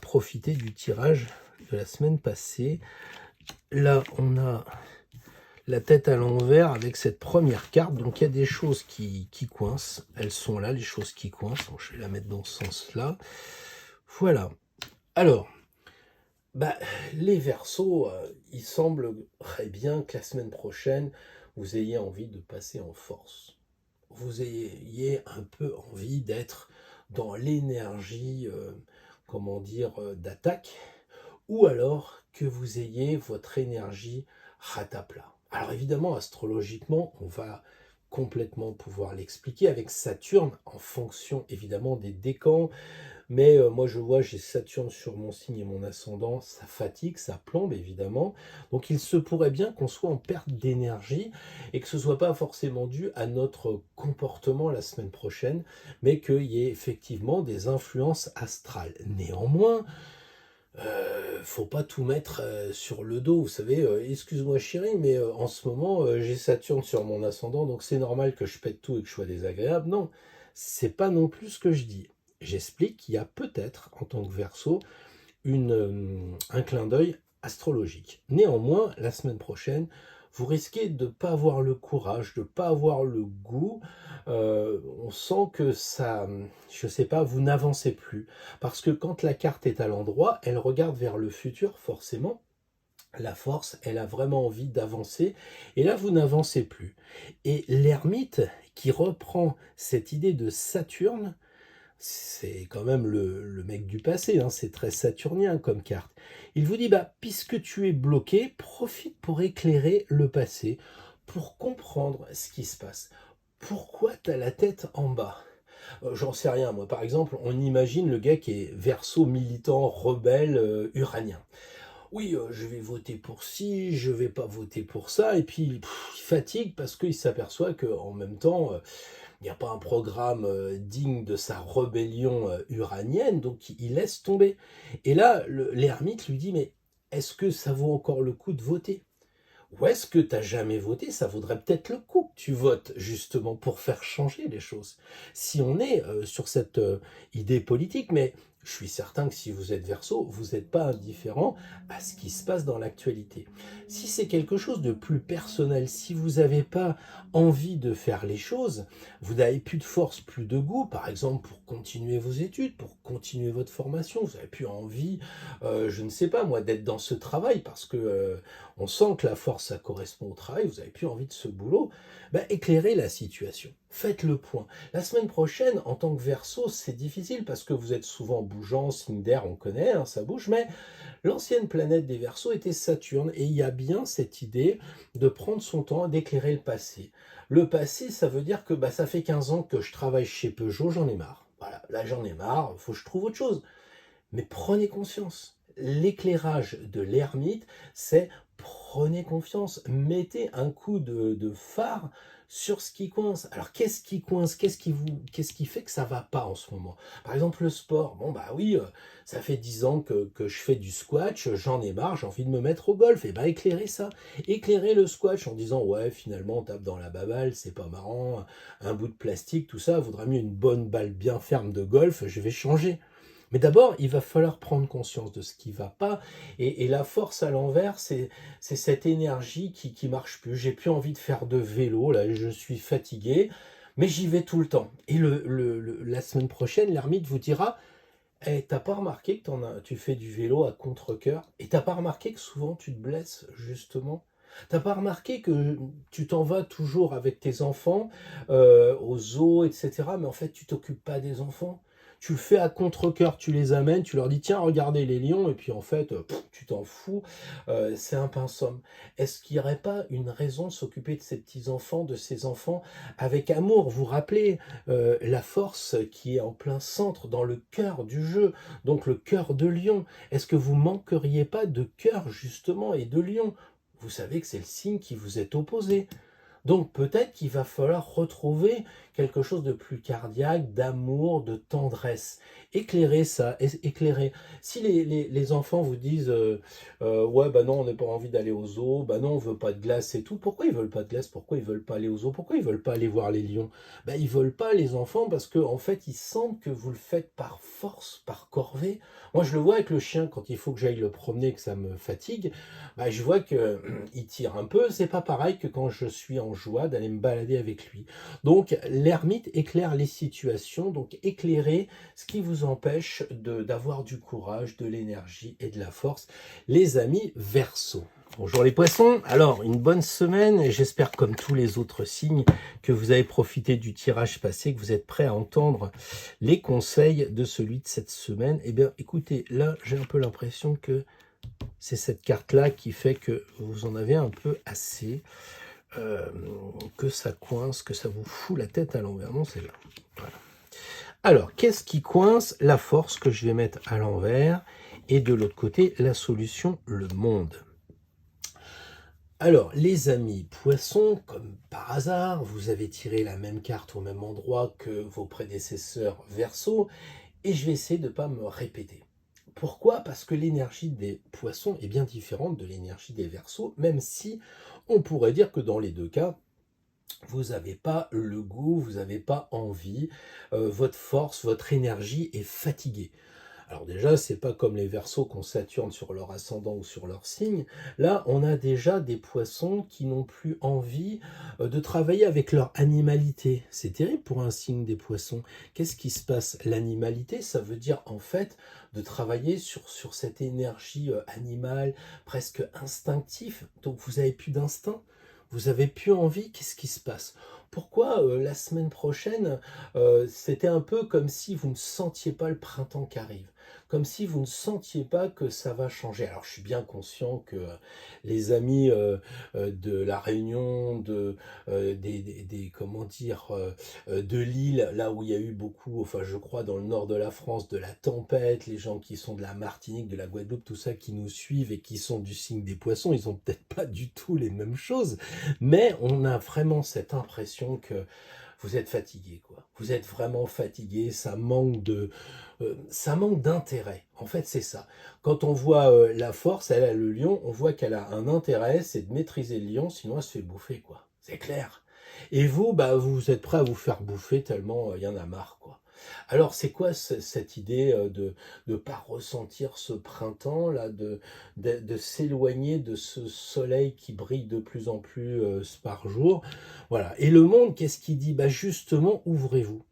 profiter du tirage de la semaine passée. Là, on a la tête à l'envers avec cette première carte. Donc il y a des choses qui coincent. Elles sont là, les choses qui coincent. Donc, je vais la mettre dans ce sens-là. Voilà. Alors, les Verseaux, il semblerait bien que la semaine prochaine, vous ayez envie de passer en force. Vous ayez un peu envie d'être dans l'énergie, d'attaque. Ou alors que vous ayez votre énergie ratapla. Alors évidemment, astrologiquement, on va complètement pouvoir l'expliquer avec Saturne, en fonction évidemment des décans, mais moi je vois, j'ai Saturne sur mon signe et mon ascendant, ça fatigue, ça plombe évidemment, donc il se pourrait bien qu'on soit en perte d'énergie, et que ce ne soit pas forcément dû à notre comportement la semaine prochaine, mais qu'il y ait effectivement des influences astrales. Néanmoins, faut pas tout mettre sur le dos, vous savez, excuse-moi chérie, mais en ce moment, j'ai Saturne sur mon ascendant, donc c'est normal que je pète tout et que je sois désagréable. Non, c'est pas non plus ce que je dis. J'explique qu'il y a peut-être, en tant que Verseau, un clin d'œil astrologique. Néanmoins, la semaine prochaine, vous risquez de ne pas avoir le courage, de ne pas avoir le goût. On sent que ça, je ne sais pas, vous n'avancez plus. Parce que quand la carte est à l'endroit, elle regarde vers le futur, forcément. La force, elle a vraiment envie d'avancer. Et là, vous n'avancez plus. Et l'ermite, qui reprend cette idée de Saturne, c'est quand même le mec du passé, hein, c'est très saturnien comme carte. Il vous dit, puisque tu es bloqué, profite pour éclairer le passé, pour comprendre ce qui se passe. Pourquoi tu as la tête en bas? J'en sais rien, moi. Par exemple, on imagine le gars qui est Verseau, militant, rebelle, uranien. Oui, je vais voter pour ci, je vais pas voter pour ça, et puis il fatigue parce qu'il s'aperçoit qu'en même temps, il n'y a pas un programme digne de sa rébellion uranienne, donc il laisse tomber. Et là, l'ermite lui dit, mais est-ce que ça vaut encore le coup de voter? Ou est-ce que tu n'as jamais voté? Ça vaudrait peut-être le coup que tu votes, justement, pour faire changer les choses. Si on est sur cette idée politique, mais je suis certain que si vous êtes Verseau, vous n'êtes pas indifférent à ce qui se passe dans l'actualité. Si c'est quelque chose de plus personnel, si vous n'avez pas envie de faire les choses, vous n'avez plus de force, plus de goût, par exemple pour continuer vos études, pour continuer votre formation, vous n'avez plus envie, je ne sais pas moi, d'être dans ce travail, parce que on sent que la force, ça correspond au travail, vous n'avez plus envie de ce boulot, éclairez la situation. Faites le point. La semaine prochaine, en tant que Verseau, c'est difficile parce que vous êtes souvent bougeant, signe d'air, on connaît, hein, ça bouge, mais l'ancienne planète des Verseaux était Saturne et il y a bien cette idée de prendre son temps d'éclairer le passé. Le passé, ça veut dire que ça fait 15 ans que je travaille chez Peugeot, j'en ai marre. Voilà, là j'en ai marre, il faut que je trouve autre chose. Mais prenez conscience. L'éclairage de l'ermite, c'est prenez confiance, mettez un coup de phare sur ce qui coince. Alors qu'est-ce qui coince? Qu'est-ce qui fait que ça va pas en ce moment? Par exemple le sport. Bon bah oui, ça fait 10 ans que je fais du squash, j'en ai marre, j'ai envie de me mettre au golf. Et ben éclairez ça. Éclairez le squash en disant ouais finalement on tape dans la baballe, c'est pas marrant, un bout de plastique, tout ça, vaudra mieux une bonne balle bien ferme de golf, je vais changer. Mais d'abord, il va falloir prendre conscience de ce qui ne va pas. Et la force à l'envers, c'est cette énergie qui marche plus. J'ai plus envie de faire de vélo, là, je suis fatigué, mais j'y vais tout le temps. Et la semaine prochaine, l'ermite vous dira, eh, t'as pas remarqué que tu fais du vélo à contre-cœur? Et t'as pas remarqué que souvent tu te blesses, justement? T'as pas remarqué que tu t'en vas toujours avec tes enfants au zoo, etc. Mais en fait, tu t'occupes pas des enfants. Tu le fais à contre-cœur, tu les amènes, tu leur dis tiens, regardez les lions, et puis en fait, tu t'en fous, c'est un pince. Est-ce qu'il n'y aurait pas une raison de s'occuper de ces petits-enfants, de ces enfants, avec amour? Vous rappelez la force qui est en plein centre, dans le cœur du jeu, donc le cœur de lion. Est-ce que vous manqueriez pas de cœur, justement, et de lion? Vous savez que c'est le signe qui vous est opposé. Donc peut-être qu'il va falloir retrouver quelque chose de plus cardiaque, d'amour, de tendresse. Éclairer ça, éclairer. Si les enfants vous disent ouais bah non on n'a pas envie d'aller au zoo, bah non on veut pas de glace et tout, pourquoi ils veulent pas de glace, pourquoi ils veulent pas aller au zoo, pourquoi ils veulent pas aller voir les lions? Bah ils veulent pas les enfants parce que en fait ils sentent que vous le faites par force, par corvée. Moi je le vois avec le chien quand il faut que j'aille le promener, que ça me fatigue, bah, je vois que il tire un peu, c'est pas pareil que quand je suis en joie d'aller me balader avec lui. Donc l'ermite éclaire les situations, donc éclairez ce qui vous empêche d'avoir du courage, de l'énergie et de la force. Les amis Verseau. Bonjour les poissons, alors une bonne semaine et j'espère comme tous les autres signes que vous avez profité du tirage passé, que vous êtes prêts à entendre les conseils de celui de cette semaine. Eh bien écoutez, là j'ai un peu l'impression que c'est cette carte-là qui fait que vous en avez un peu assez, que ça coince, que ça vous fout la tête à l'envers. Non, c'est là. Voilà. Alors, qu'est-ce qui coince? La force que je vais mettre à l'envers. Et de l'autre côté, la solution, le monde. Alors, les amis poissons, comme par hasard, vous avez tiré la même carte au même endroit que vos prédécesseurs Verseau. Et je vais essayer de ne pas me répéter. Pourquoi? Parce que l'énergie des poissons est bien différente de l'énergie des Verseaux, même si on pourrait dire que dans les deux cas, vous n'avez pas le goût, vous n'avez pas envie, votre force, votre énergie est fatiguée. Alors déjà, c'est pas comme les Verseaux qu'on Saturne sur leur ascendant ou sur leur signe. Là, on a déjà des poissons qui n'ont plus envie de travailler avec leur animalité. C'est terrible pour un signe des poissons. Qu'est-ce qui se passe? L'animalité, ça veut dire en fait de travailler sur cette énergie animale, presque instinctive. Donc vous avez plus d'instinct. Vous avez plus envie, qu'est-ce qui se passe? Pourquoi la semaine prochaine, c'était un peu comme si vous ne sentiez pas le printemps qui arrive, comme si vous ne sentiez pas que ça va changer. Alors je suis bien conscient que les amis de la Réunion, comment dire, de l'île, là où il y a eu beaucoup, enfin je crois dans le nord de la France, de la tempête, les gens qui sont de la Martinique, de la Guadeloupe, tout ça, qui nous suivent et qui sont du signe des poissons, ils ont peut-être pas du tout les mêmes choses, mais on a vraiment cette impression que vous êtes fatigué, quoi. Vous êtes vraiment fatigué, ça manque d'intérêt. En fait, c'est ça. Quand on voit la force, elle a le lion, on voit qu'elle a un intérêt, c'est de maîtriser le lion, sinon elle se fait bouffer, quoi. C'est clair. Et vous, bah, vous êtes prêt à vous faire bouffer tellement il y en a marre, quoi. Alors, c'est quoi cette idée de ne pas ressentir ce printemps, là, de s'éloigner de ce soleil qui brille de plus en plus par jour? Voilà. Et le monde, qu'est-ce qu'il dit? Bah, justement, ouvrez-vous.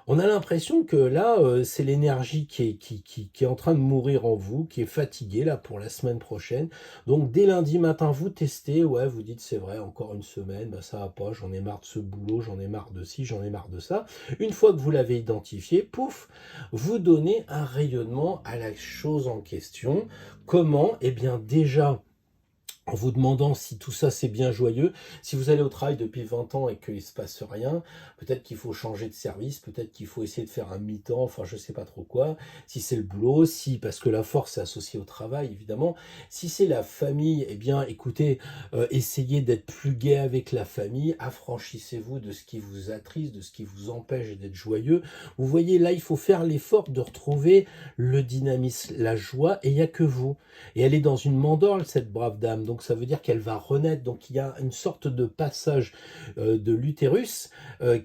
On a l'impression que là, c'est l'énergie qui est en train de mourir en vous, qui est fatiguée là pour la semaine prochaine. Donc dès lundi matin, vous testez, ouais, vous dites c'est vrai, encore une semaine, bah, ça va pas, j'en ai marre de ce boulot, j'en ai marre de ci, j'en ai marre de ça. Une fois que vous l'avez identifié, pouf, vous donnez un rayonnement à la chose en question. Comment? Eh bien déjà, en vous demandant si tout ça c'est bien joyeux. Si vous allez au travail depuis 20 ans et qu'il ne se passe rien, peut-être qu'il faut changer de service, peut-être qu'il faut essayer de faire un mi-temps, enfin je ne sais pas trop quoi. Si c'est le boulot, si, parce que la force est associée au travail évidemment. Si c'est la famille, eh bien écoutez, essayez d'être plus gai avec la famille, affranchissez-vous de ce qui vous attriste, de ce qui vous empêche d'être joyeux. Vous voyez là, il faut faire l'effort de retrouver le dynamisme, la joie, et il n'y a que vous. Et elle est dans une mandorle, cette brave dame, donc ça veut dire qu'elle va renaître. Donc il y a une sorte de passage de l'utérus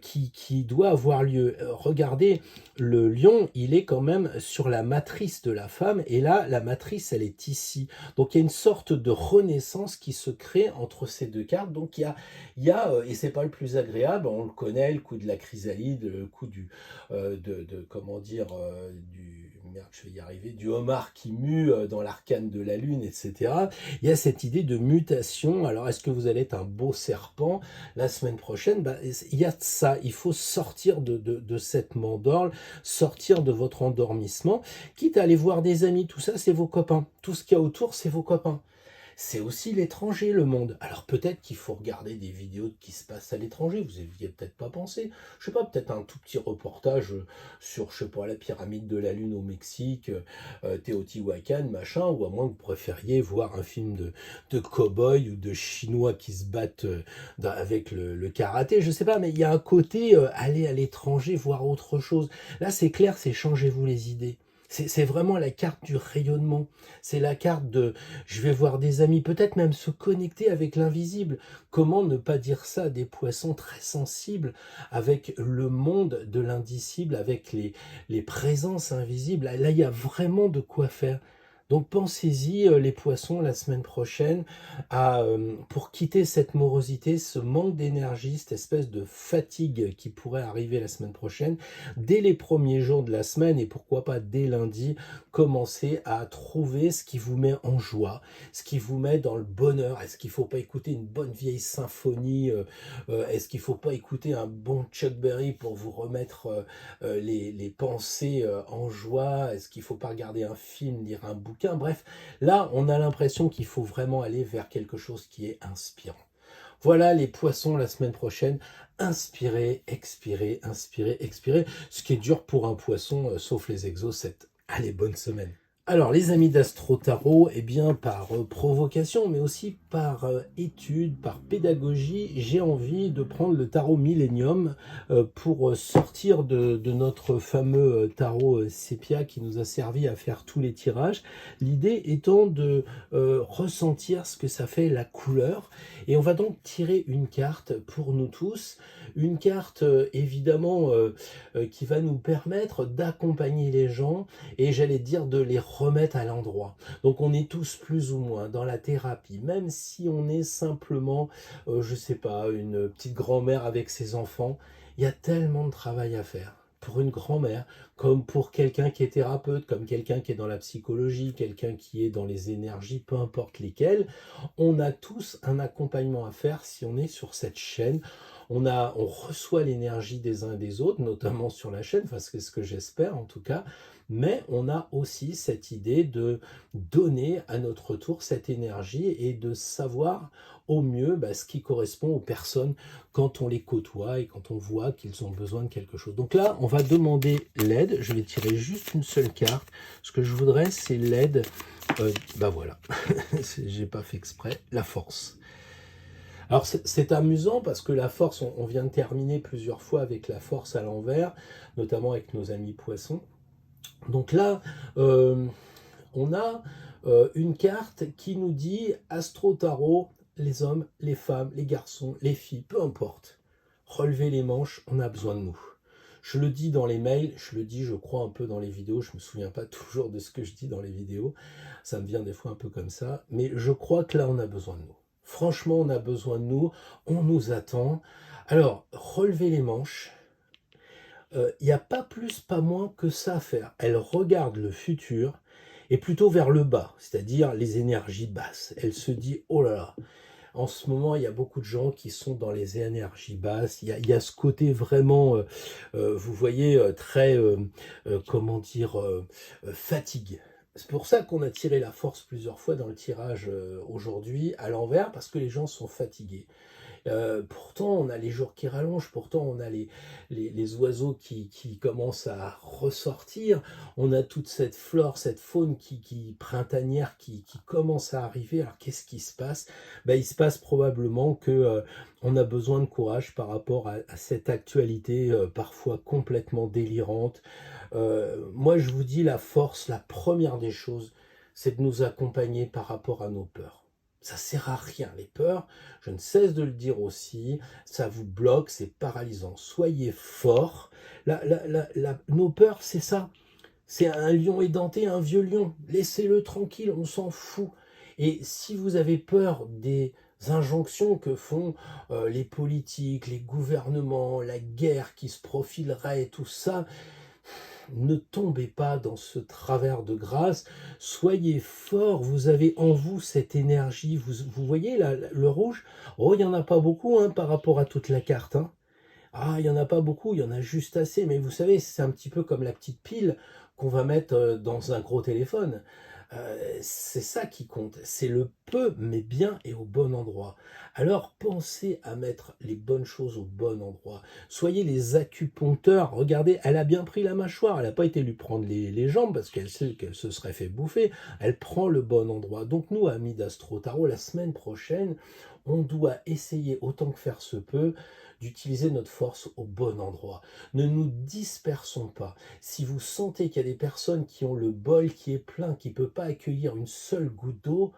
qui doit avoir lieu. Regardez, le lion, il est quand même sur la matrice de la femme, et là, la matrice, elle est ici. Donc il y a une sorte de renaissance qui se crée entre ces deux cartes. Donc et c'est pas le plus agréable, on le connaît, le coup de la chrysalide, le coup comment dire, merde, je vais y arriver, du homard qui mue dans l'arcane de la lune, etc. Il y a cette idée de mutation. Alors, est-ce que vous allez être un beau serpent la semaine prochaine? Il y a ça. Il faut sortir de cette mandorle, sortir de votre endormissement, quitte à aller voir des amis. Tout ça, c'est vos copains. Tout ce qu'il y a autour, c'est vos copains. C'est aussi l'étranger, le monde. Alors peut-être qu'il faut regarder des vidéos qui se passent à l'étranger, vous n'y avez peut-être pas pensé. Je sais pas, peut-être un tout petit reportage sur, je sais pas, la pyramide de la Lune au Mexique, Teotihuacan, machin, ou à moins que vous préfériez voir un film de cow-boy ou de Chinois qui se battent avec le karaté, je sais pas, mais il y a un côté aller à l'étranger, voir autre chose. Là, c'est clair, c'est changez-vous les idées. C'est vraiment la carte du rayonnement. C'est la carte de je vais voir des amis, peut-être même se connecter avec l'invisible. Comment ne pas dire ça à des poissons très sensibles avec le monde de l'indicible, avec les présences invisibles. Là, il y a vraiment de quoi faire. Donc pensez-y, les poissons, la semaine prochaine, pour quitter cette morosité, ce manque d'énergie, cette espèce de fatigue qui pourrait arriver la semaine prochaine. Dès les premiers jours de la semaine, et pourquoi pas dès lundi, commencez à trouver ce qui vous met en joie, ce qui vous met dans le bonheur. Est-ce qu'il ne faut pas écouter une bonne vieille symphonie? Est-ce qu'il ne faut pas écouter un bon Chuck Berry pour vous remettre les pensées en joie? Est-ce qu'il ne faut pas regarder un film, lire un bouquin? Bref, là, on a l'impression qu'il faut vraiment aller vers quelque chose qui est inspirant. Voilà les poissons la semaine prochaine. Inspirez, expirez, inspirez, expirez. Ce qui est dur pour un poisson, sauf les exocètes. Allez, bonne semaine. Alors, les amis d'Astro Tarot, eh bien, par provocation, mais aussi par étude, par pédagogie, j'ai envie de prendre le tarot Millennium pour sortir de notre fameux tarot sépia qui nous a servi à faire tous les tirages. L'idée étant de ressentir ce que ça fait la couleur. Et on va donc tirer une carte pour nous tous. Une carte, évidemment, qui va nous permettre d'accompagner les gens et j'allais dire de les remettre à l'endroit. Donc on est tous plus ou moins dans la thérapie, même si on est simplement, je sais pas, une petite grand-mère avec ses enfants, il y a tellement de travail à faire. Pour une grand-mère, comme pour quelqu'un qui est thérapeute, comme quelqu'un qui est dans la psychologie, quelqu'un qui est dans les énergies, peu importe lesquelles, on a tous un accompagnement à faire si on est sur cette chaîne. On reçoit l'énergie des uns et des autres, notamment sur la chaîne, enfin c'est ce que j'espère en tout cas, mais on a aussi cette idée de donner à notre tour cette énergie et de savoir au mieux ce qui correspond aux personnes quand on les côtoie et quand on voit qu'ils ont besoin de quelque chose. Donc là, on va demander l'aide. Je vais tirer juste une seule carte. Ce que je voudrais, c'est l'aide. Voilà, j'ai pas fait exprès. La force. Alors c'est amusant parce que la force, on vient de terminer plusieurs fois avec la force à l'envers, notamment avec nos amis poissons. Donc là, on a une carte qui nous dit Astro Tarot, les hommes, les femmes, les garçons, les filles, peu importe. Relevez les manches, on a besoin de nous. Je le dis dans les mails, je le dis je crois un peu dans les vidéos, je me souviens pas toujours de ce que je dis dans les vidéos, ça me vient des fois un peu comme ça, mais je crois que là on a besoin de nous. Franchement, on a besoin de nous, on nous attend. Alors, relevez les manches, il n'y a pas plus, pas moins que ça à faire. Elle regarde le futur et plutôt vers le bas, c'est-à-dire les énergies basses. Elle se dit: «Oh là là, en ce moment, il y a beaucoup de gens qui sont dans les énergies basses. Il y a ce côté vraiment, vous voyez, très, comment dire, fatigue. C'est pour ça qu'on a tiré la force plusieurs fois dans le tirage aujourd'hui à l'envers, parce que les gens sont fatigués. Pourtant, on a les jours qui rallongent, pourtant on a les oiseaux qui commencent à ressortir, on a toute cette flore, cette faune printanière qui commence à arriver. Alors qu'est-ce qui se passe? Ben, il se passe probablement que on a besoin de courage par rapport à cette actualité parfois complètement délirante. Moi, je vous dis, la force, la première des choses, c'est de nous accompagner par rapport à nos peurs. Ça sert à rien, les peurs, je ne cesse de le dire aussi, ça vous bloque, c'est paralysant. Soyez forts. Nos peurs, c'est ça. C'est un lion édenté, un vieux lion. Laissez-le tranquille, on s'en fout. Et si vous avez peur des injonctions que font les politiques, les gouvernements, la guerre qui se profilerait, tout ça, ne tombez pas dans ce travers de grâce, soyez forts, vous avez en vous cette énergie, vous voyez là, le rouge, oh il n'y en a pas beaucoup hein, par rapport à toute la carte, hein. Ah il n'y en a pas beaucoup, il y en a juste assez, mais vous savez c'est un petit peu comme la petite pile qu'on va mettre dans un gros téléphone. C'est ça qui compte, c'est le peu mais bien et au bon endroit. Alors pensez à mettre les bonnes choses au bon endroit. Soyez les acupuncteurs. Regardez, elle a bien pris la mâchoire, elle n'a pas été lui prendre les jambes parce qu'elle sait qu'elle se serait fait bouffer. Elle prend le bon endroit. Donc nous, amis d'Astro Tarot, la semaine prochaine, on doit essayer autant que faire se peut d'utiliser notre force au bon endroit. Ne nous dispersons pas. Si vous sentez qu'il y a des personnes qui ont le bol qui est plein, qui ne peut pas accueillir une seule goutte d'eau,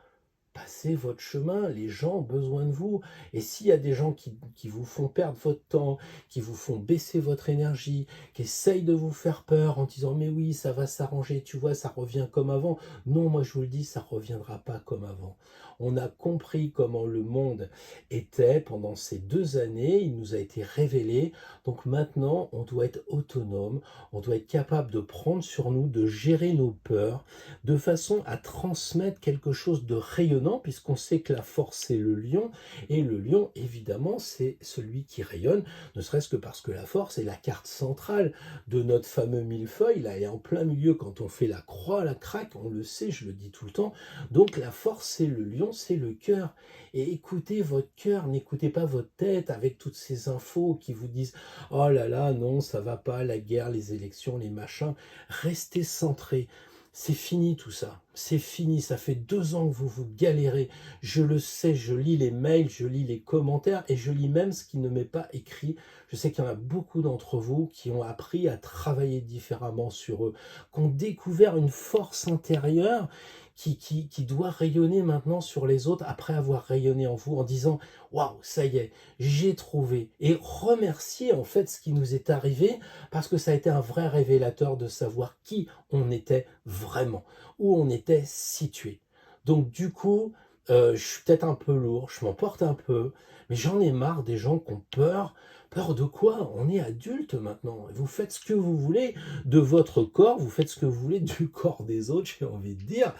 passez votre chemin, les gens ont besoin de vous. Et s'il y a des gens qui vous font perdre votre temps, qui vous font baisser votre énergie, qui essayent de vous faire peur en disant mais oui, ça va s'arranger, tu vois, ça revient comme avant. Non, moi je vous le dis, ça ne reviendra pas comme avant. On a compris comment le monde était pendant ces 2 années, il nous a été révélé. Donc maintenant, on doit être autonome, on doit être capable de prendre sur nous, de gérer nos peurs, de façon à transmettre quelque chose de rayonnant, puisqu'on sait que la force c'est le lion, et le lion évidemment c'est celui qui rayonne, ne serait-ce que parce que la force est la carte centrale de notre fameux millefeuille, là elle est en plein milieu quand on fait la croix, la craque, on le sait, je le dis tout le temps, donc la force c'est le lion, c'est le cœur, et écoutez votre cœur, n'écoutez pas votre tête avec toutes ces infos qui vous disent oh là là non ça va pas, la guerre, les élections, les machins, restez centrés. C'est fini tout ça, c'est fini, ça fait 2 ans que vous galérez, je le sais, je lis les mails, je lis les commentaires et je lis même ce qui ne m'est pas écrit. Je sais qu'il y en a beaucoup d'entre vous qui ont appris à travailler différemment sur eux, qui ont découvert une force intérieure qui doit rayonner maintenant sur les autres après avoir rayonné en vous en disant waouh, ça y est, j'ai trouvé. Et remercier en fait ce qui nous est arrivé parce que ça a été un vrai révélateur de savoir qui on était vraiment, où on était situé. Donc du coup, je suis peut-être un peu lourd, je m'emporte un peu, mais j'en ai marre des gens qui ont peur. Peur de quoi? On est adulte maintenant. Vous faites ce que vous voulez de votre corps, vous faites ce que vous voulez du corps des autres, j'ai envie de dire,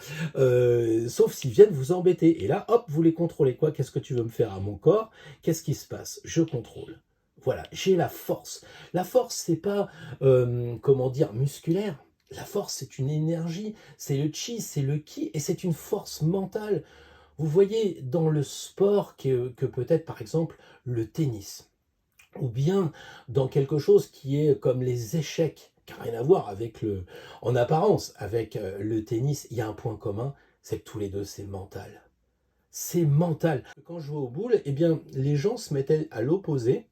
sauf s'ils viennent vous embêter. Et là, hop, vous les contrôlez. Quoi? Qu'est-ce que tu veux me faire à mon corps? Qu'est-ce qui se passe? Je contrôle. Voilà, j'ai la force. La force, c'est pas, comment dire, musculaire. La force, c'est une énergie, c'est le chi, c'est le ki, et c'est une force mentale. Vous voyez, dans le sport que peut-être, par exemple, le tennis, ou bien dans quelque chose qui est comme les échecs, qui n'a rien à voir avec en apparence, avec le tennis, il y a un point commun, c'est que tous les deux, c'est mental. C'est mental. Quand je jouais aux boules, eh bien, les gens se mettaient à l'opposé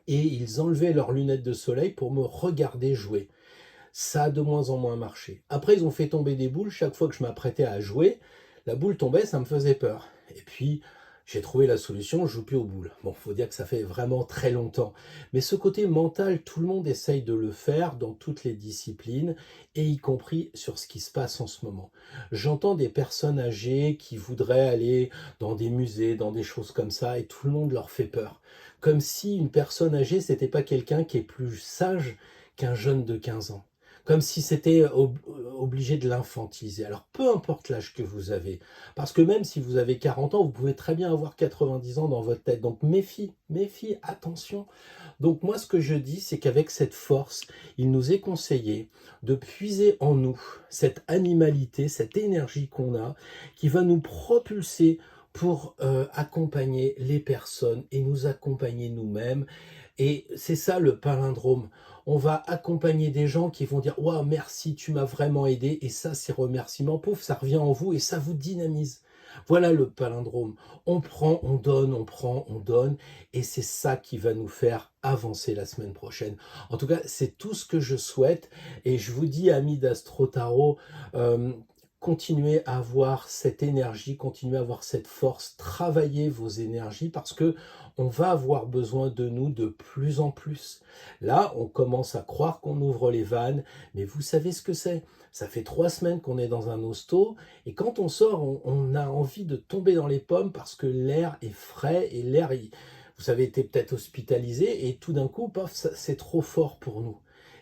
et ils enlevaient leurs lunettes de soleil pour me regarder jouer. Ça a de moins en moins marché. Après, ils ont fait tomber des boules. Chaque fois que je m'apprêtais à jouer, la boule tombait, ça me faisait peur. Et puis, j'ai trouvé la solution, je joue plus aux boules. Bon, faut dire que ça fait vraiment très longtemps. Mais ce côté mental, tout le monde essaye de le faire dans toutes les disciplines, et y compris sur ce qui se passe en ce moment. J'entends des personnes âgées qui voudraient aller dans des musées, dans des choses comme ça, et tout le monde leur fait peur. Comme si une personne âgée, c'était pas quelqu'un qui est plus sage qu'un jeune de 15 ans. Comme si c'était obligé de l'infantiliser. Alors, peu importe l'âge que vous avez, parce que même si vous avez 40 ans, vous pouvez très bien avoir 90 ans dans votre tête. Donc, méfie, attention. Donc, moi, ce que je dis, c'est qu'avec cette force, il nous est conseillé de puiser en nous cette animalité, cette énergie qu'on a, qui va nous propulser pour accompagner les personnes et nous accompagner nous-mêmes. Et c'est ça le palindrome. On va accompagner des gens qui vont dire waouh, merci, tu m'as vraiment aidé. Et ça, ces remerciements, pouf, ça revient en vous et ça vous dynamise. Voilà le palindrome. On prend, on donne, on prend, on donne. Et c'est ça qui va nous faire avancer la semaine prochaine. En tout cas, c'est tout ce que je souhaite. Et je vous dis, amis d'Astro Tarot, continuez à avoir cette énergie, continuez à avoir cette force, travaillez vos énergies parce que on va avoir besoin de nous de plus en plus. Là, on commence à croire qu'on ouvre les vannes, mais vous savez ce que c'est. Ça fait 3 semaines qu'on est dans un hosto, et quand on sort, on a envie de tomber dans les pommes parce que l'air est frais, et l'air, vous avez été peut-être hospitalisé, et tout d'un coup, paf, c'est trop fort pour nous.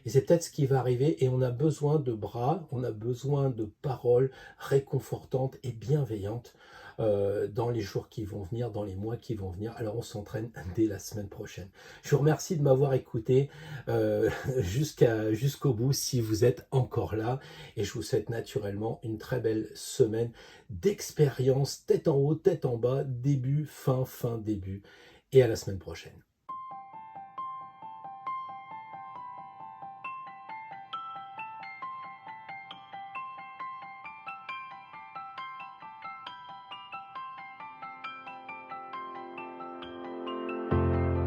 Et c'est peut-être ce qui va arriver, et on a besoin de bras, on a besoin de paroles réconfortantes et bienveillantes dans les jours qui vont venir, dans les mois qui vont venir. Alors on s'entraîne dès la semaine prochaine. Je vous remercie de m'avoir écouté jusqu'au bout si vous êtes encore là, et je vous souhaite naturellement une très belle semaine d'expérience, tête en haut, tête en bas, début, fin, fin, début, et à la semaine prochaine.